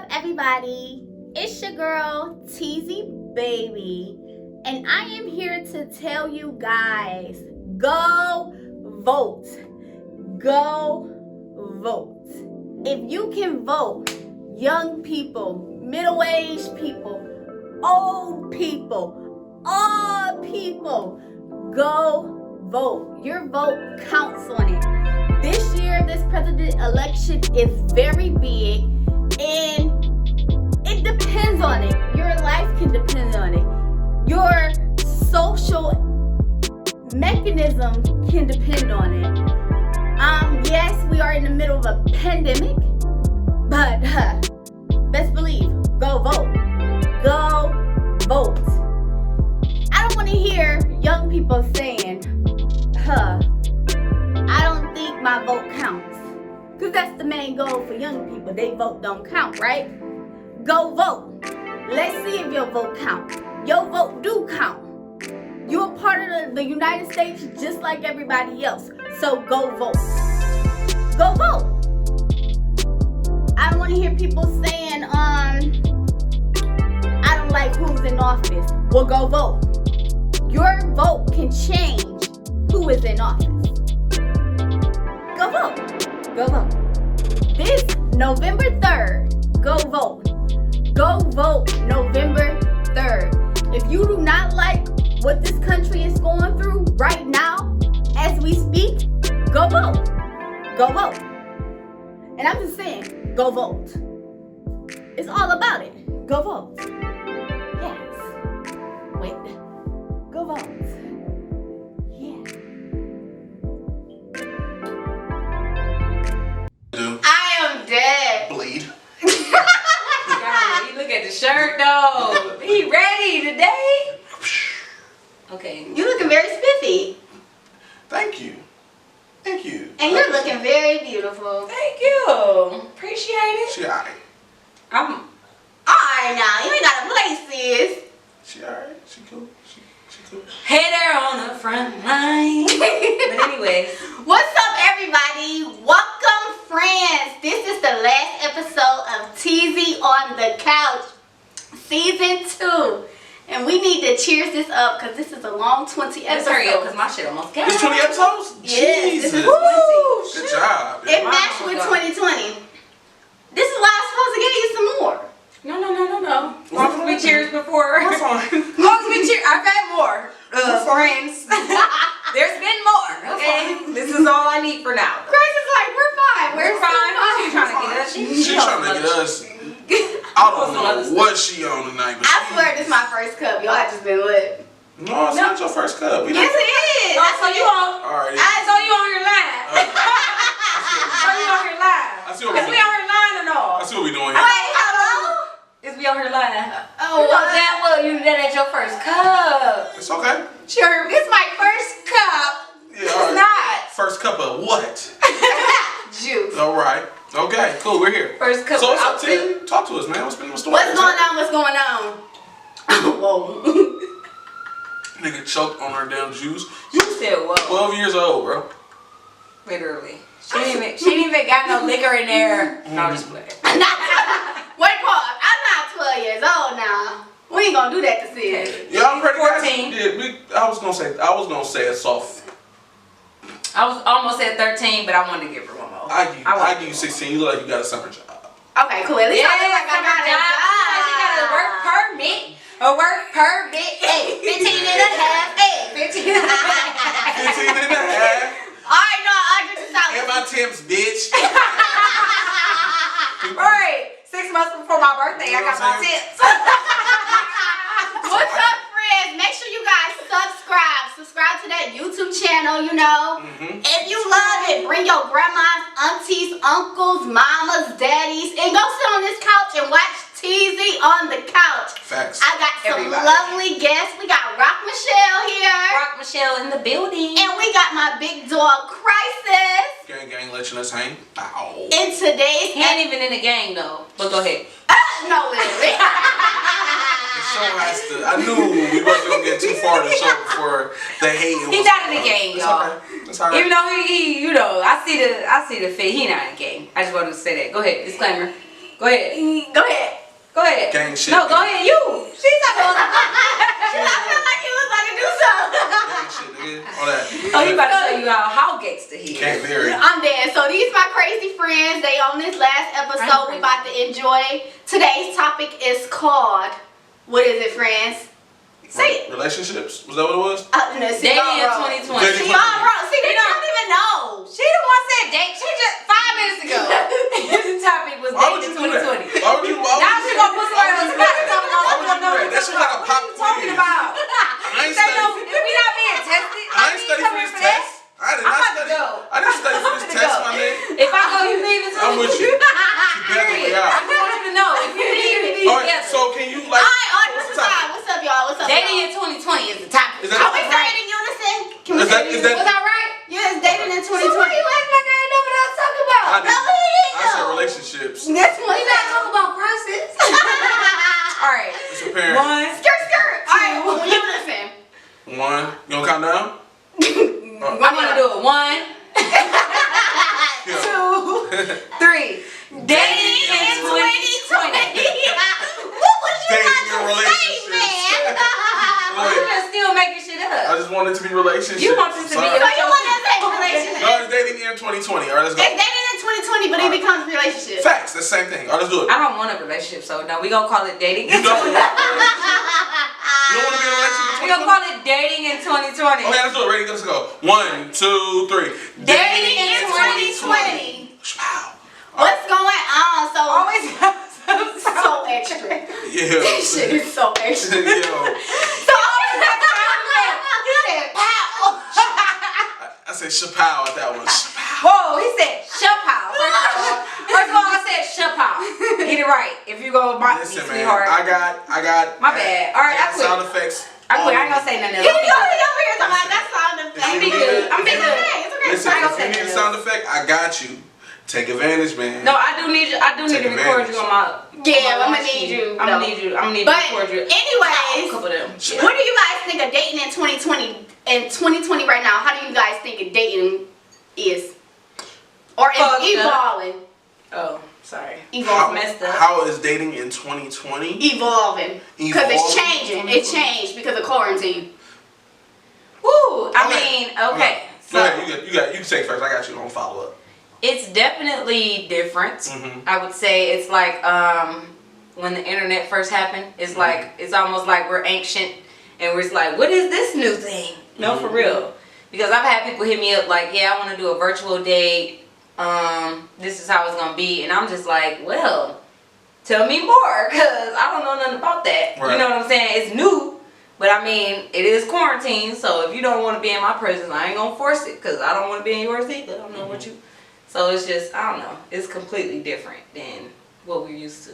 everybody? It's your girl, Tezzie baby, and I am here to tell you guys, go vote. Go vote. If you can vote, young people, middle-aged people, old people, all people, go vote. Your vote counts on it. This year, this president election is very big, and it depends on it. Your life can depend on it. Your social mechanism can depend on it. Yes, we are in the middle of a pandemic, but best believe, go vote. Go vote. I don't want to hear young people saying, I don't think my vote counts. Because that's the main goal for young people. They vote don't count, right? Go vote. Let's see if your vote counts. Your vote do count. You're a part of the United States just like everybody else. So go vote. Go vote. I don't want to hear people saying, I don't like who's in office. Well, go vote. Your vote can change who is in office. Go vote. Go vote. This November 3rd, go vote. Go vote November 3rd. If you do not like what this country is going through right now, as we speak, go vote. Go vote. And I'm just saying, go vote. It's all about it. Go vote. Yes. Wait. Go vote. Yeah. I am dead. Bleed. You look at the shirt though. He ready today? Okay. You looking very spiffy. Thank you. Thank you. And you're looking very beautiful. Thank you. Appreciate it. She alright. I'm Alright now, you ain't gotta play, sis. She alright. She cool. She cool. hey there on the front line. But anyway. What's up, everybody? Welcome, friends. This is the last episode of Tezzie on the Couch, Season 2. And we need to cheers this up because this is a long 20 Let's hurry up because episodes. my shit almost got. It's 20 episodes? Yes, Jesus. this is 20. Good job. It Wow. matched with 2020. This is why I'm supposed to give you some more. No. As long as we cheers before. We're fine. As long as we cheer. I've had more. Friends. There's been more. Okay. This is all I need for now. Grace is like, we're fine. We're fine. She's trying to get us. She's trying to get us. I don't know what she on tonight. But I swear this is my first cup. Y'all have just been lit. No, it's not your first cup. We Yes, it is. Oh, so you on? Alright. So you on your line? So you on your line? I see what Is we on her line or no? I see what we doing here. Wait, hello? Is we on her line? Oh, You know damn well you that ain't your first cup. It's okay. Sure, This is my first cup. Yeah, it's alright. not. First cup of what? Juice. Alright. Okay, cool. We're here. First cup So of what's up, outfit. T? Talk to us, man. What's been the story? What's going on? What's going on? Whoa. Nigga choked on her damn juice. You said what? 12 years old, bro. Literally. She didn't even got no liquor in there. No, I'm just playing. Wait, pause. I'm not 12 years old now. We ain't gonna do that to sis. Yeah, I'm pretty 14. Yeah, I was gonna say it's soft. I was almost at 13, but I wanted to give her one more. I give you 16. You look like you got a summer job. Okay, cool. At least I look like I got a job. She got a work permit. A work permit. Hey, 15 and a half. Hey, 15 and a half. 15 and a half. Alright, no, I just decided. And my Tim's, bitch. Right. 6 months before my birthday, I got my tips. What's up, friends? Make sure you guys subscribe. Subscribe to that YouTube channel, you know. If you love it, bring your grandmas, aunties, uncles, mamas, daddies, and go sit on this couch and watch Tezzie on the Couch. Facts. I got some Everybody. lovely guests. We got Rock Michelle here. Rock Michelle in the building. And we got my big dog, Crisis. Gang, letting us hang. Ow. In today's He ain't even in the gang though. But go ahead. no, literally. The show has to. I knew we wasn't gonna get too far in the show before the hate. He's not in the gang, It's y'all. okay. It's alright. Even though he, you know, I see the fit. He not in the gang. I just wanted to say that. Go ahead. Disclaimer. Go ahead. Go ahead. Go ahead. Gang shit. No, go ahead. You. She's not going to. I feel like you was about to do something. Gang shit, nigga. All that. Oh, he about to show you how gangsta he is. Can't vary. I'm dead. So these my crazy friends. They on this last episode. We about to enjoy. Today's topic is called. What is it, friends? Say it. Relationships? Was that what it was? No, see, Dating in y'all wrong. 2020. See, y'all wrong. See, they don't even know. She the one said date. She just 5 minutes ago. The topic was Why would dating you in do that? 2020. Why would you? Now she gonna put somebody on the spot and talk about Why would you do that? That shit like a pop What are you talking quiz. about? I ain't Say no, studied. we not being tested. I ain't studied for this test. I did I'm not about to study. go. I didn't study for this I'm test, gonna my go. nigga. If I go, you leave it. I'm with you. Together we Period. I are. just want you to know. If you leave, you leave All right, together. so can you like? Alright, what's what's the topic? What's up, y'all? What's up, Dating y'all? in 2020 is the topic. Is that- Are we saying it in unison? Can we Is say that- it in is that- unison? Was I right? Yes, dating in 2020. So why you acting like I ain't know what I was talking about? I did. No, we didn't I said know. relationships. That's We what not talking about process. All right. It's apparent. One. Skirt, skirt. Alright, well, unison. One. You gonna count down? I'm gonna do it. 1, Yeah. 2, 3. Dating in 2020. What was you Dating about in to say, relationships. man? You just still making shit I up. just wanted to be relationships. You want this to be Sorry. So you want to say relationship? No, it's dating in 2020. All right, let's go. It's dating in 2020, but it becomes relationship. Facts. The same thing. All right, let's do it. I don't want a relationship, so no, we gonna call it dating. You don't. You don't want to be in a relationship We in gonna 2020? call it dating in 2020. Okay, let's do it. Ready? Let's go. 1, 2, 3. Dating in 2020. Wow. What's going on? So Always have so extra. Yeah. This shit is so extra. Yo. So You said pow. I said Chappelle at that one. Chappelle. Whoa, he said shapow. First of all, I said shapow. Get it right. If you go by me, Listen, man. sweetheart. I got. My bad. All right, I I got quit. sound effects. I quit. I ain't gonna say nothing he else. over here talking about that sound effect. I'm be good. I'm be It's good. okay. It's okay. Listen, I ain't if gonna you say need a nothing sound effect, I got you. Take advantage, man. No, I do need you. I do need Take to record advantage. you on my. Yeah, on I'm my gonna need you. I'm gonna need you. I'm gonna need But to record you. A anyways, couple of them. what do you guys think of dating in 2020? In 2020 right now, how do you guys think of dating is? Or is Fucked up. evolving? Oh, sorry. Evolving. Messed up. How is dating in 2020? Evolving. Because it's Evolving? changing. It changed because of quarantine. Woo. I Okay. mean, okay. Go So ahead. You can say it first. I got you. I'm gonna follow up. it's definitely different. Mhm. I would say it's like when the internet first happened. It's like it's almost like we're ancient and we're just like, what is this new thing? No, for real. Because I've had people hit me up like, yeah, I want to do a virtual date. This is how it's gonna be, and I'm just like, well, tell me more, cause I don't know nothing about that. Right. You know what I'm saying? It's new, but I mean, it is quarantine, so if you don't want to be in my presence, I ain't gonna force it, cause I don't want to be in yours either. I don't know what you. So it's just, I don't know. It's completely different than what we're used to.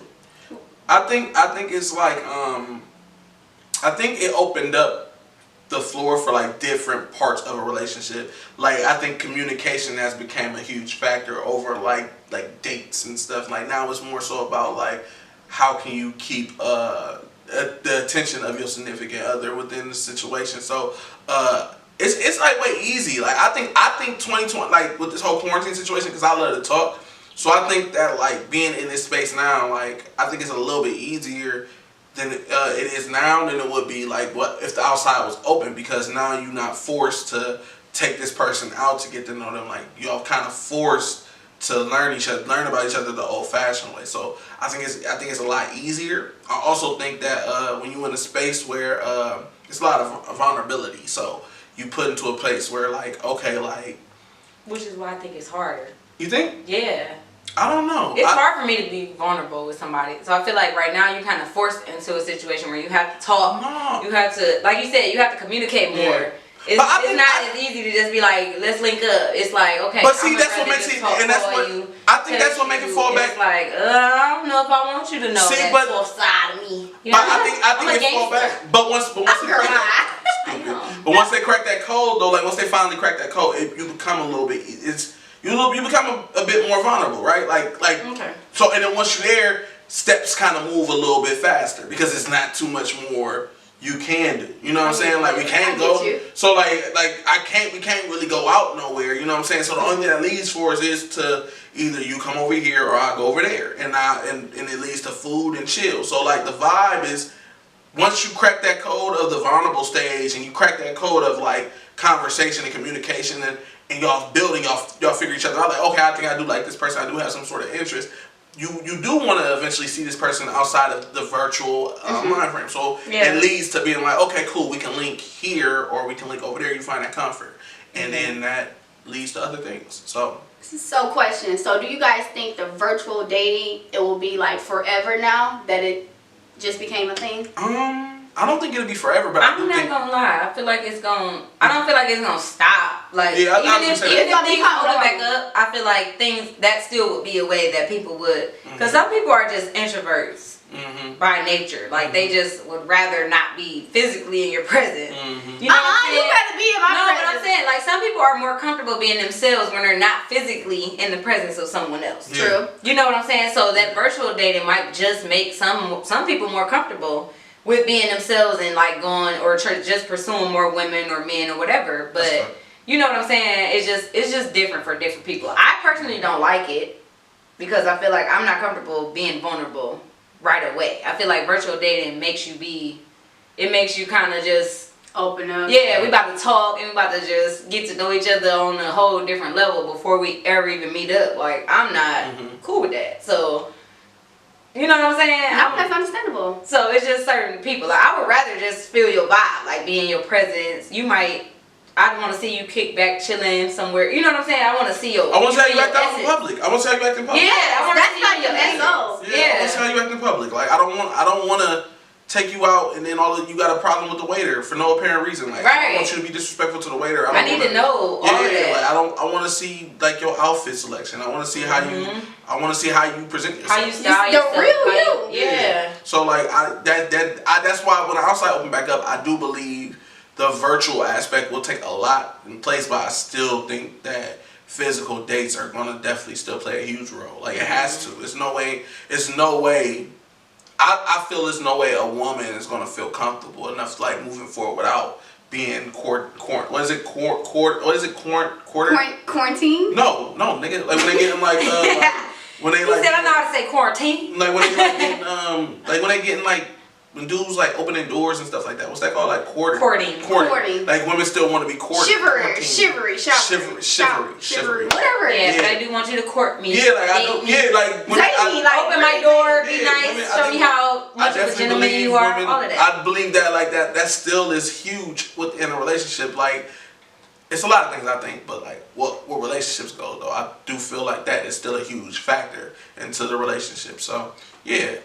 I think it's like I think it opened up the floor for like different parts of a relationship. Like I think communication has become a huge factor over like dates and stuff. Like now it's more so about like how can you keep the attention of your significant other within the situation. So it's like way easy. Like I think 2020 like with this whole quarantine situation, because I love to talk. So I think that like being in this space now, like I think it's a little bit easier than it is now than it would be like what if the outside was open, because now you're not forced to take this person out to get to know them. Like y'all kind of forced to learn about each other the old-fashioned way. So I think it's a lot easier. I also think that when you're in a space where it's a lot of vulnerability, so you put into a place where like okay, like Which is why I think it's harder. you think? Yeah. I don't know. It's hard for me to be vulnerable with somebody. So I feel like right now you're kind of forced into a situation where you have to talk. No. You have to, like you said, you have to communicate more. Yeah. It's, But I it's think not as easy to just be like, let's link up. It's like, okay. But see, I'm that's gonna what rather makes just it, talk and that's for what you, I think that's text what makes it you. fall back. It's like, I don't know if I want you to know See, that but- soft side of me. You But know? I think I'm a it fall gangster. back. But once they crack that, I know. but once they crack that code though, like once they finally crack that code, you become a little bit. You become a bit more vulnerable, right? Like Okay. so, and then once you're there, steps kind of move a little bit faster because it's not too much more you can do. You know what I'm saying? Like we can't go. So like we can't really go out nowhere. You know what I'm saying? So the only thing that leaves for us is either you come over here or I go over there, and it leads to food and chill. So like the vibe is, once you crack that code of the vulnerable stage and you crack that code of like conversation and communication and y'all building, y'all figure each other out, like, okay, I think I do like this person, I do have some sort of interest. You do want to eventually see this person outside of the virtual mind frame. So it leads to being like, okay, cool, we can link here or we can link over there. You find that comfort. And then that leads to other things. So question. So do you guys think the virtual dating, it will be like forever now that it just became a thing? I don't think it'll be forever, but I'm not gonna lie. I feel like it's gonna. I don't feel like it's gonna stop. Like even if things open back up, I feel like that still would be a way that people would. Because some people are just introverts by nature. Like they just would rather not be physically in your presence. You know what I'm saying? You better be in my presence. No, but I'm saying like some people are more comfortable being themselves when they're not physically in the presence of someone else. True. You know what I'm saying? So that virtual dating might just make some people more comfortable with being themselves and like going or just pursuing more women or men or whatever. But you know what I'm saying? It's just different for different people. I personally don't like it because I feel like I'm not comfortable being vulnerable right away. I feel like virtual dating makes you kind of just open up. Yeah, we about to talk and we about to just get to know each other on a whole different level before we ever even meet up. Like I'm not cool with that. So you know what I'm saying? That's understandable. So it's just certain people. Like, I would rather just feel your vibe, like be in your presence. I want to see you kick back, chilling somewhere. You know what I'm saying? I want to see your. I want to see how you act out in public. I want to see how you act in public. Yeah, I want to see like your essence. I want to see how you act in public. Like I don't want to take you out and then you got a problem with the waiter for no apparent reason. Like I don't want you to be disrespectful to the waiter. I need to know all of that. Like I want to see like your outfit selection. I want to see how you. I want to see how you present yourself. How you style yourself. The real you. Yeah. So like that's why when the outside open back up, I do believe the virtual aspect will take a lot in place, but I still think that physical dates are gonna definitely still play a huge role. Like it has to. It's no way. I feel there's no way a woman is gonna feel comfortable enough like moving forward without being quarantined? No, nigga. Like when they getting like when they like. He said I know how to say quarantine. Like when they like getting like when they getting like. When dudes like opening doors and stuff like that, what's that called? Like courting. Like women still want to be courted. Shivery, whatever. Yeah, but I do want you to court me. Yeah, like I do. Yeah, like when I open my door, be nice, show me how much of a gentleman you are. All of that. I believe that like that still is huge within a relationship. Like it's a lot of things I think, but like what relationships go though, I do feel like that is still a huge factor into the relationship. So yeah,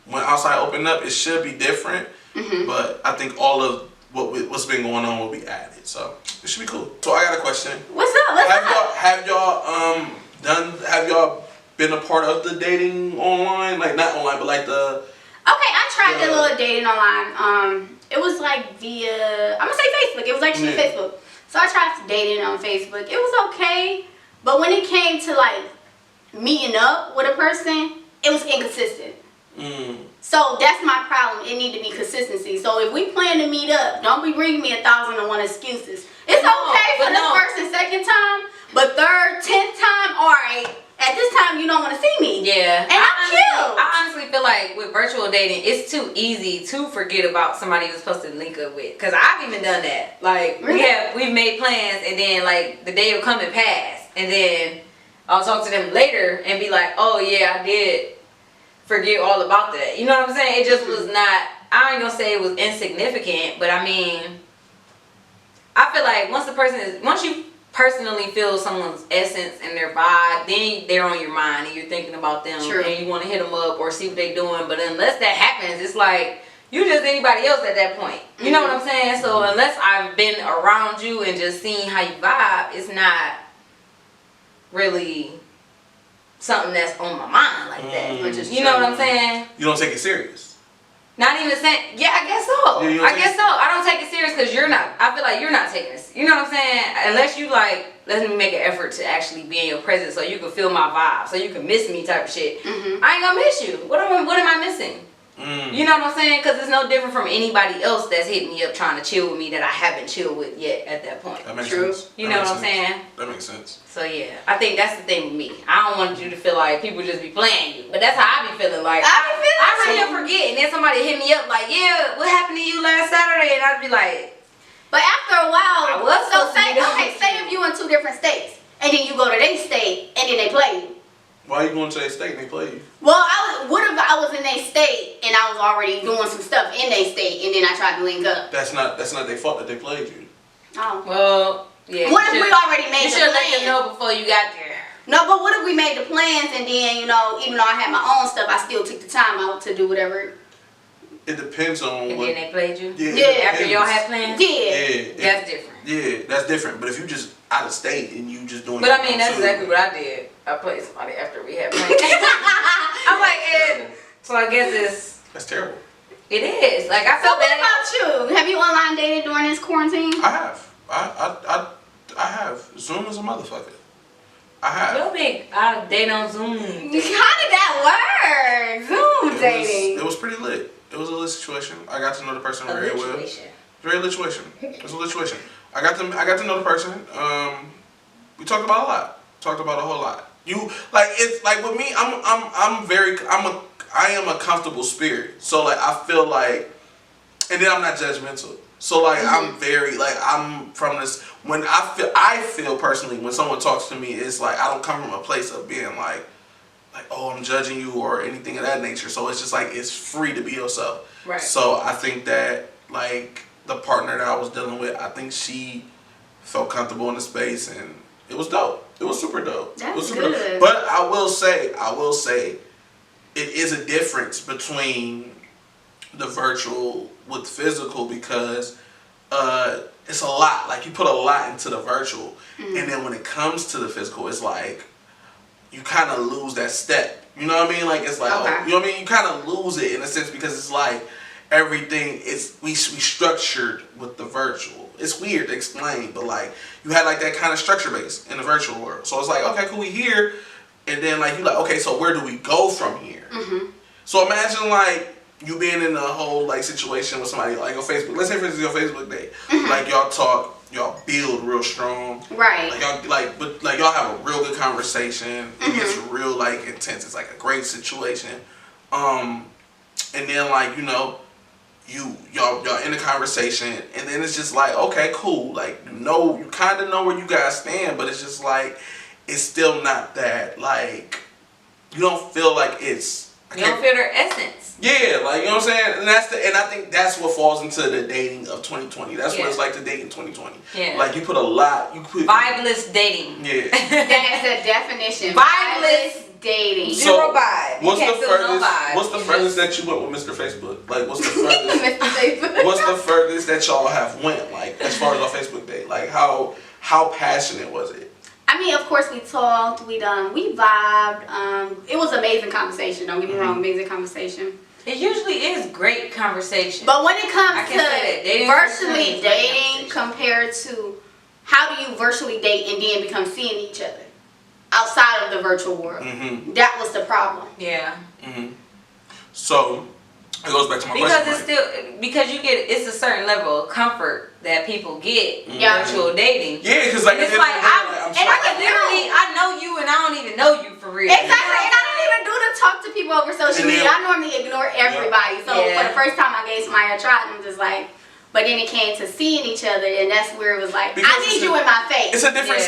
when outside open up, it should be different, but I think all of what's been going on will be added, so it should be cool. So I got a question. What's up? Have y'all been a part of the dating online? Like not online, but like the. Okay, I tried the little dating online. It was like via I'm gonna say Facebook. It was actually Facebook. So I tried dating on Facebook. It was okay, but when it came to like meeting up with a person, it was inconsistent. So that's my problem. It need to be consistency. So if we plan to meet up, don't be bringing me 1,001 excuses. It's okay for the first and second time, but third, 10th time, all right. At this time, you don't want to see me. Yeah. And I'm cute. I honestly feel like with virtual dating, it's too easy to forget about somebody you're supposed to link up with. Because I've even done that. Like, we've made plans, and then, like, the day will come and pass. And then I'll talk to them later and be like, oh, yeah, I did forget all about that. You know what I'm saying? It just was not, I ain't gonna say it was insignificant, but I mean, I feel like once you personally feel someone's essence and their vibe, then they're on your mind and you're thinking about them. True. And you want to hit them up or see what they're doing. But unless that happens, it's like you just anybody else at that point. You know what I'm saying? So unless I've been around you and just seen how you vibe, it's not really something that's on my mind like that. You know what I'm saying? You don't take it serious. Not even saying, yeah, I guess so. Yeah, I guess so. I don't take it serious because you're not. I feel like you're not taking it. You know what I'm saying? Unless you like, let me make an effort to actually be in your presence so you can feel my vibe, so you can miss me type of shit. I ain't gonna miss you. What am I missing? You know what I'm saying? Because it's no different from anybody else that's hitting me up trying to chill with me that I haven't chilled with yet at that point. That makes sense. You know what I'm saying? That makes sense. So yeah, I think that's the thing with me. I don't want you to feel like people just be playing you, but that's how I be feeling. Like I really forget, and then somebody hit me up like, yeah, what happened to you last Saturday? And I'd be like, but after a while, I was so supposed to be doing say if you in 2 different states, and then you go to their state, and then they play you. Why are you going to their state and they play you? Well, what if I was in their state and I was already doing some stuff in their state, and then I tried to link up? That's not their fault that they played you. Oh. well, yeah. What if we already made You the should let them plan? know before you got there. No, but what if we made the plans and then, you know, even though I had my own stuff, I still took the time out to do whatever. It depends on And what. then they played you? Yeah. After y'all had plans? Yeah. That's different. Yeah, that's different. But if you just out of state and you just doing. But I mean, that's exactly what I did. I played somebody after we had plans. I'm like, so I guess That's terrible. it is. Like, I So felt what bad. about you? Have you online dated during this quarantine? I have. I have. Zoom is a motherfucker. I have. You're big out of date on Zoom. How did that work? Zoom dating. It was pretty lit. It was a lit situation. I got to know the person very well. Situation. Very lit situation. It was a lit situation. I got to know the person. We talked about a lot. Talked about a whole lot. You like it's like with me. I am a comfortable spirit. So like I feel like, and then I'm not judgmental. So like I'm very like I'm from this. When I feel personally when someone talks to me, it's like I don't come from a place of being like oh I'm judging you or anything of that nature. So it's just like it's free to be yourself. Right. So I think that like the partner that I was dealing with, I think she felt comfortable in the space and it was dope. It was super dope. That's it was super good. dope. But I will say, it is a difference between the virtual with physical because it's a lot. Like you put a lot into the virtual, and then when it comes to the physical, it's like you kind of lose that step. You know what I mean? Like it's like you know what I mean. You kind of lose it in a sense because it's like everything is we structured with the virtual. It's weird to explain, but like you had like that kind of structure base in the virtual world. So it's like okay, cool, we here, and then like you like okay, so where do we go from here? So imagine like you being in a whole like situation with somebody like on Facebook. Let's say for instance your Facebook date, like y'all talk, y'all build real strong, Right. Like y'all but y'all have a real good conversation. It gets real like intense. It's like a great situation, and then like you know. Y'all in a conversation and then it's just like okay cool like you kind of know where you guys stand but it's just like it's still not that like you don't feel like it's You don't feel their essence. yeah like you know what I'm saying and I think that's what falls into the dating of 2020 that's what it's like to date in 2020 like you put a lot Vibeless dating. That is a definition. Vibeless dating. Zero vibe. What's You can't the feel furthest? no vibe. What's the furthest that you went with Mr. Facebook? Like, what's the furthest? Mr. Facebook. What's the furthest that y'all have went? Like, as far as our Facebook date, like how passionate was it? I mean, of course, we talked, we vibed. It was amazing conversation. Don't get me wrong, amazing conversation. It usually is great conversation. But when it comes to dating virtually dating compared to how do you virtually date and then become seeing each other outside of the virtual world, that was the problem. Yeah. So it goes back to my question. Because it's a certain level of comfort that people get in virtual dating. Yeah, because like it's like I know you and I don't even know you for real. Exactly, and I don't even do to talk to people over social media. I normally ignore everybody. So for the first time I gave somebody a try, and I'm just like. But then it came to seeing each other, and that's where it was like, because I need you in my face. It's a different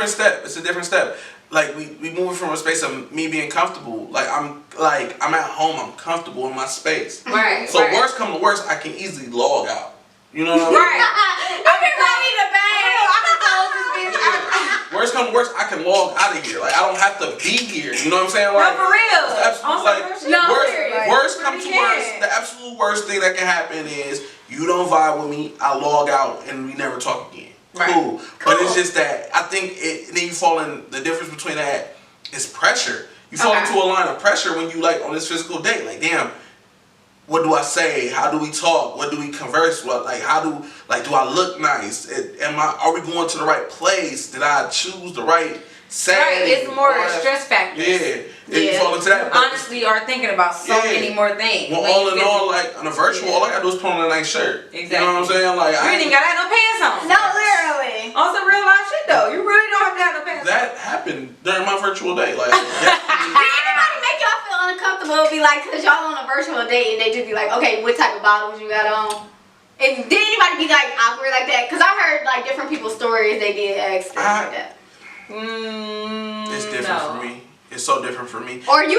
step. It's a different step. Like we moving from a space of me being comfortable. Like I'm at home. I'm comfortable in my space. Right. So worst come to worst, I can easily log out. You know what I mean? Right. I've been ready to bang. I can close this bitch. Worst come to worst, I can log out of here. Like I don't have to be here. You know what I'm saying? Like, no, for real. Worst come to worst, the absolute worst thing that can happen is you don't vibe with me. I log out and we never talk again. Right. Cool. But it's just that I think then you fall in the difference between that is pressure. You fall into a line of pressure when you like on this physical date. Like damn. What do I say? How do we talk? What do we converse? Do I look nice? Are we going to the right place? Did I choose the right setting? Right, it's more a stress factor. Yeah. You fall to that. honestly are thinking about so many more things. Well, all in all, like on a virtual, all I gotta do is put on a nice shirt. Exactly. You know what I'm saying? Like, you ain't even gotta have no pants on. No, literally. On some real life shit though. You really don't have to have no pants on. That happened during my virtual date. Like, Did anybody make y'all feel uncomfortable? Be like, cause y'all on a virtual date and they just be like, okay, what type of bottles you got on? And did anybody be like awkward like that? Cause I heard like different people's stories. They did ask things like that. it's different for me. It's so different for me. Or you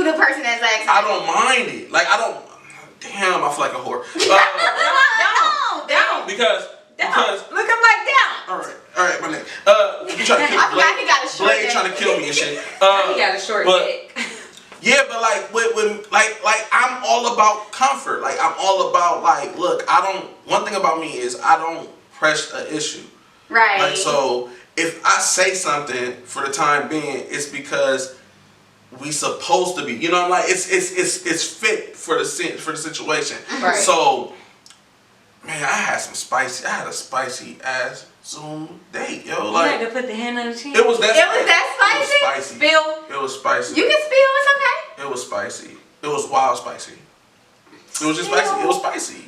the person that's asking. I don't mind it. Like, I don't. Damn, I feel like a whore. Down. Because look, I'm like down. all right, my nigga. You trying to kill I forgot he got a short Blade dick. trying to kill me and shit. He got a short dick. Yeah, but like with like I'm all about comfort. Like I'm all about like, look, one thing about me is I don't press an issue. Right. Like, so if I say something for the time being, it's because we supposed to be. You know, I'm like it's fit for the situation. Right. So, man, I had a spicy ass Zoom date, yo. Like, you had to put the hand on the chin. it was that spicy? It was spicy. Spill. It was spicy. You can spill. It's okay. It was spicy. It was wild spicy. It was just spicy. It was spicy.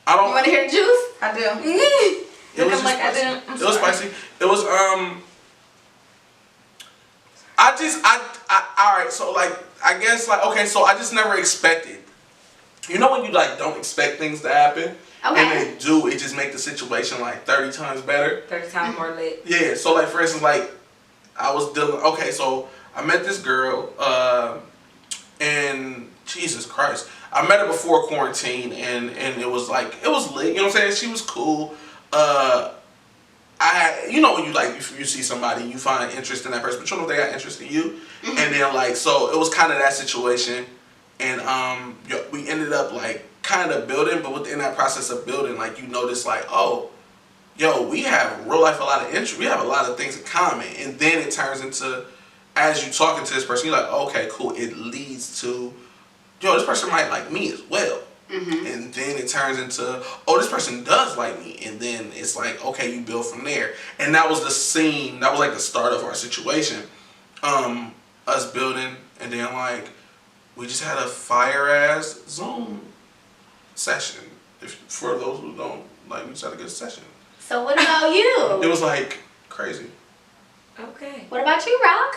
I don't. You want to hear the juice? I do. It was I'm like, spicy. I didn't. It was spicy. It was all right. So like, I guess like, okay. So I just never expected. You know when you like don't expect things to happen, Okay. and they do, it just make the situation like 30 times better. 30 times more lit. Yeah. So like, for instance, like I was dealing. Okay, so I met this girl, and Jesus Christ, I met her before quarantine, and it was like, it was lit. You know what I'm saying? She was cool. You know when you like, if you see somebody, you find interest in that person, but you don't know if they got interest in you. Mm-hmm. And then like, so it was kind of that situation, and we ended up like kind of building, but within that process of building, like you notice like, oh, yo, we have in real life a lot of interest. We have a lot of things in common, and then it turns into, as you talking to this person, you're like, okay, cool. It leads to, yo, this person might like me as well. Mm-hmm. And then it turns into, oh, this person does like me. And then it's like, okay, you build from there. And that was the scene, that was like the start of our situation. Us building, and then like, we just had a fire-ass Zoom session. For those who don't, like, we just had a good session. So what about you? It was like, crazy. Okay. What about you, Rock?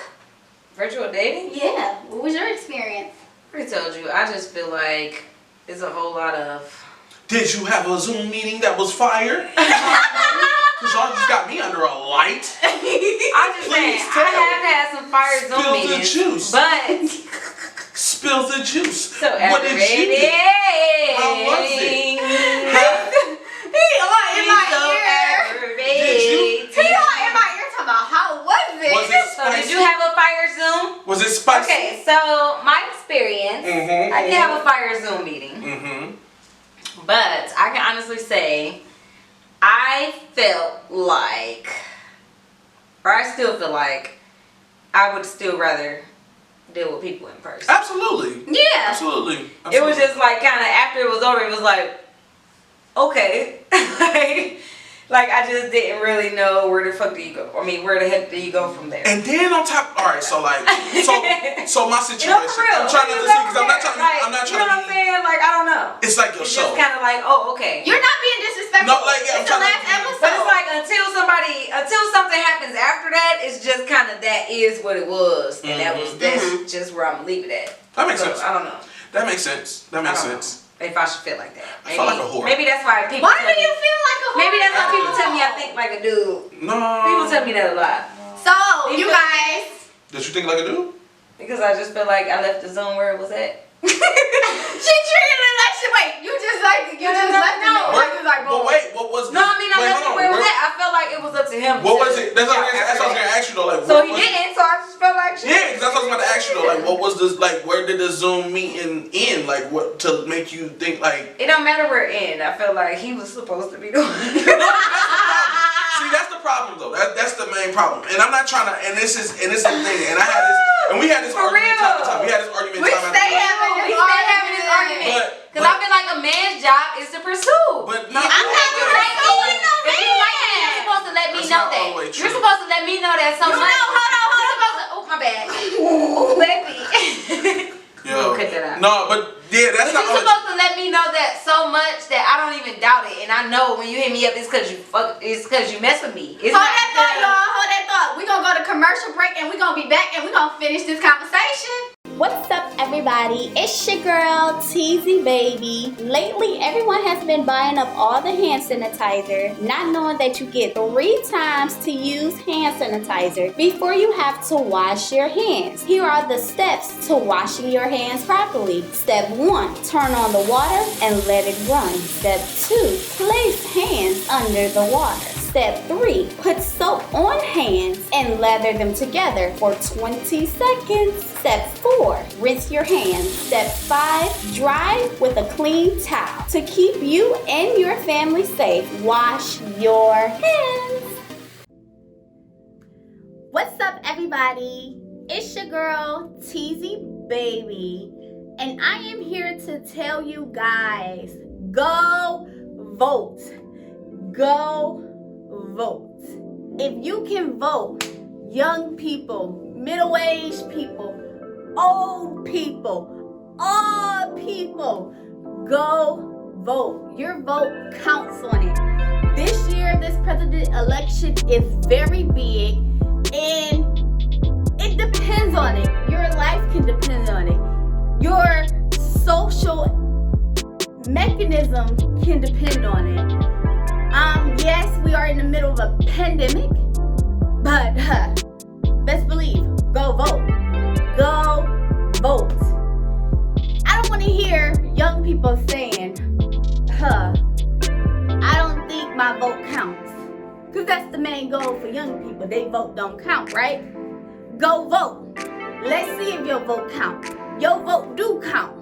Virtual dating? Yeah. What was your experience? I already told you. I just feel like it's a whole lot of. Did you have a Zoom meeting that was fire? Because y'all just got me under a light. I'm just saying, I have had some fire Zoom Spill the meetings, juice. but Spill the juice. so What did you do? How was it? He in my so ear. aggravating. He in my ear talking about how was it? Was it So did you have a fire Zoom? Was it spicy? Okay, so my experience, Mm-hmm. I did have a fire Zoom meeting, Mm-hmm. but I can honestly say I felt like, or I still feel like, I would still rather deal with people in person. Absolutely. Yeah. Absolutely. It was just like kind of after it was over, it was like, okay, like I just didn't really know where the fuck do you go. I mean, where the heck do you go from there? And then on top, all right. So like, so my situation. You know, for real. I'm trying not to see because I'm not trying. Like, I'm not you know what I'm trying to. saying? Like I don't know. It's like your It's show. just kind of like, oh, okay. You're not being disrespectful. No, like, yeah, I'm it's the trying last to- episode. But it's like until something happens after that, it's just kind of that is what it was, and that's just where I'm gonna leave it at. That makes So, sense. I don't know. That makes sense. That makes I don't sense. know if I should feel like that. I feel like a whore. Maybe that's why people. Why tell do me- you feel like a whore? Maybe that's why people tell me I think like a dude. No. People tell me that a lot So, you guys. Did you think like a dude? because I just feel like I left the zone where it was at. She treated it like shit. Wait, you just left it. But wait, what was? No, I mean I wait, left hold it on, where it was at. I felt like it was up to him. What to was it? That's what I was after gonna that. ask you though. Like, So what he was, didn't. So I just felt like shit. Yeah, because that's what I was gonna ask you though. Like, what was this? Like, where did the Zoom meeting end? Like, what to make you think like? It don't matter where it ended. I felt like he was supposed to be doing. See, that's the problem though. That's the main problem. And I'm not trying to. And this is the thing. And I had this. And we had this For argument time to real. time. We had this argument We time after stay time. having We stay having this argument. Because I feel like a man's job is to pursue. But I'm not pursuing no If you like me, man. you're supposed to let me That's know not that. always You're true. supposed to let me know that so You much. know, hold on. Oh, my bad. Oh, baby. cut that out. No, but yeah, that's But not. you're supposed to let me know that so much that I don't even doubt it, and I know when you hit me up, it's because you mess with me. It's Hold that thought, y'all. Hold that thought. We're gonna go to commercial break, and we're gonna be back, and we're gonna finish this conversation. What's up, everybody? It's your girl, Tezzie baby. Lately, everyone has been buying up all the hand sanitizer, not knowing that you get 3 times to use hand sanitizer before you have to wash your hands. Here are the steps to washing your hands properly. Step 1, turn on the water and let it run. Step 2, place hands under the water. Step 3, put soap on hands and lather them together for 20 seconds. Step 4, rinse your hands. Step 5, dry with a clean towel. To keep you and your family safe, wash your hands. What's up, everybody? It's your girl, Tezzie baby, and I am here to tell you guys, go vote. Go vote. If you can vote, young people, middle-aged people, old people, all people, go vote. Your vote counts on it. This year, this president election is very big, and it depends on it. Your life can depend on it. Your social mechanism can depend on it. Yes, we are in the middle of a pandemic, but best believe, go vote. Go vote. I don't want to hear young people saying, I don't think my vote counts. Because that's the main goal for young people. They vote don't count, right? Go vote. Let's see if your vote counts. Your vote do count.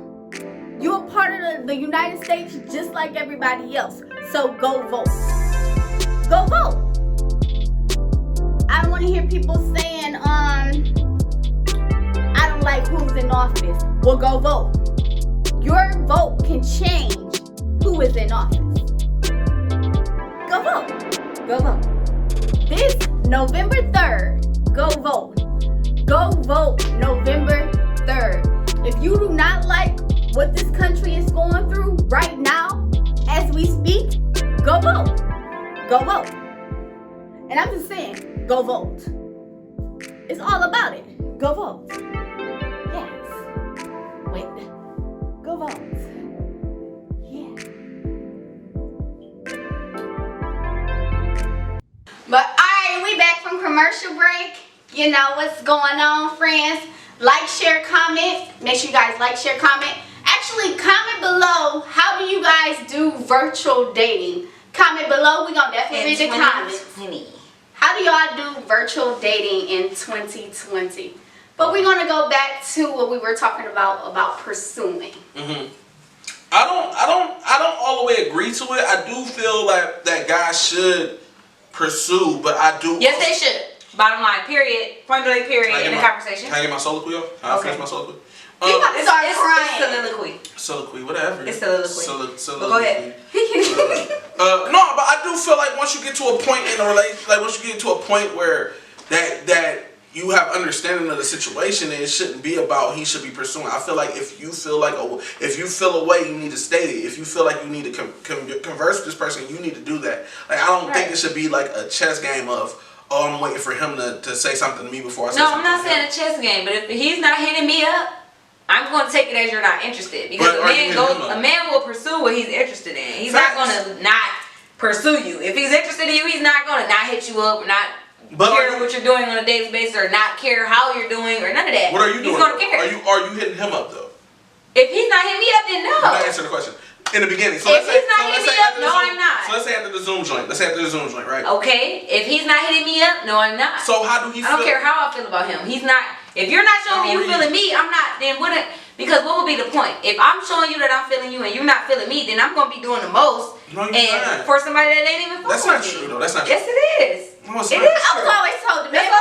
You're a part of the United States just like everybody else. So go vote. Go vote. I don't want to hear people saying, I don't like who's in office. Well, go vote. Your vote can change who is in office. Go vote. Go vote. This November 3rd, go vote. Go vote November 3rd. If you do not like what this country is going through right now, as we speak, go vote. Go vote. And I'm just saying, go vote. It's all about it. Go vote. Yes. Wait. Go vote. Yeah. But alright, we back from commercial break. You know what's going on, friends. Like, share, comment. Make sure you guys like, share, comment. Actually, comment below, how do you guys do virtual dating? Comment below. We're going to definitely read the comments. How do y'all do virtual dating in 2020? But we're going to go back to what we were talking about pursuing. I don't all the way agree to it. I do feel like that guys should pursue, but I do. Yes, they should. Bottom line, period. Point blank, period, in the conversation. Can I get my soliloquy off? Can I finish my soliloquy? It's soliloquy, whatever. It's soliloquy. Soliloquy. Go ahead. No, but I do feel like once you get to a point in a relationship, like once you get to a point where that you have understanding of the situation, and it shouldn't be about he should be pursuing. I feel like if you feel a way, you need to state it. If you feel like you need to converse with this person, you need to do that. Like I don't think it should be like a chess game of, oh, I'm waiting for him to say something to me before I say something. No, I'm not saying a chess game, but if he's not hitting me up, I'm going to take it as you're not interested, because a man will pursue what he's interested in. He's not going to not pursue you. If he's interested in you, he's not going to not hit you up or not care what you're doing on a daily basis or not care how you're doing or none of that. What are you doing? He's going to care. Are you hitting him up though? If he's not hitting me up, then no. I'm not answering the question. In the beginning. So if he's not hitting me up, no, I'm not. So let's say after the Zoom joint. Right? Okay. If he's not hitting me up, no, I'm not. So how do he feel? I don't care how I feel about him. He's not. If you're not showing me you feeling me, I'm not. Then what? Because what would be the point? If I'm showing you that I'm feeling you and you're not feeling me, then I'm gonna be doing the most. No, you're not. For somebody that ain't even fucking That's not with true me. though. That's not true. Yes, it is. No, it's It not. is I was always told the man is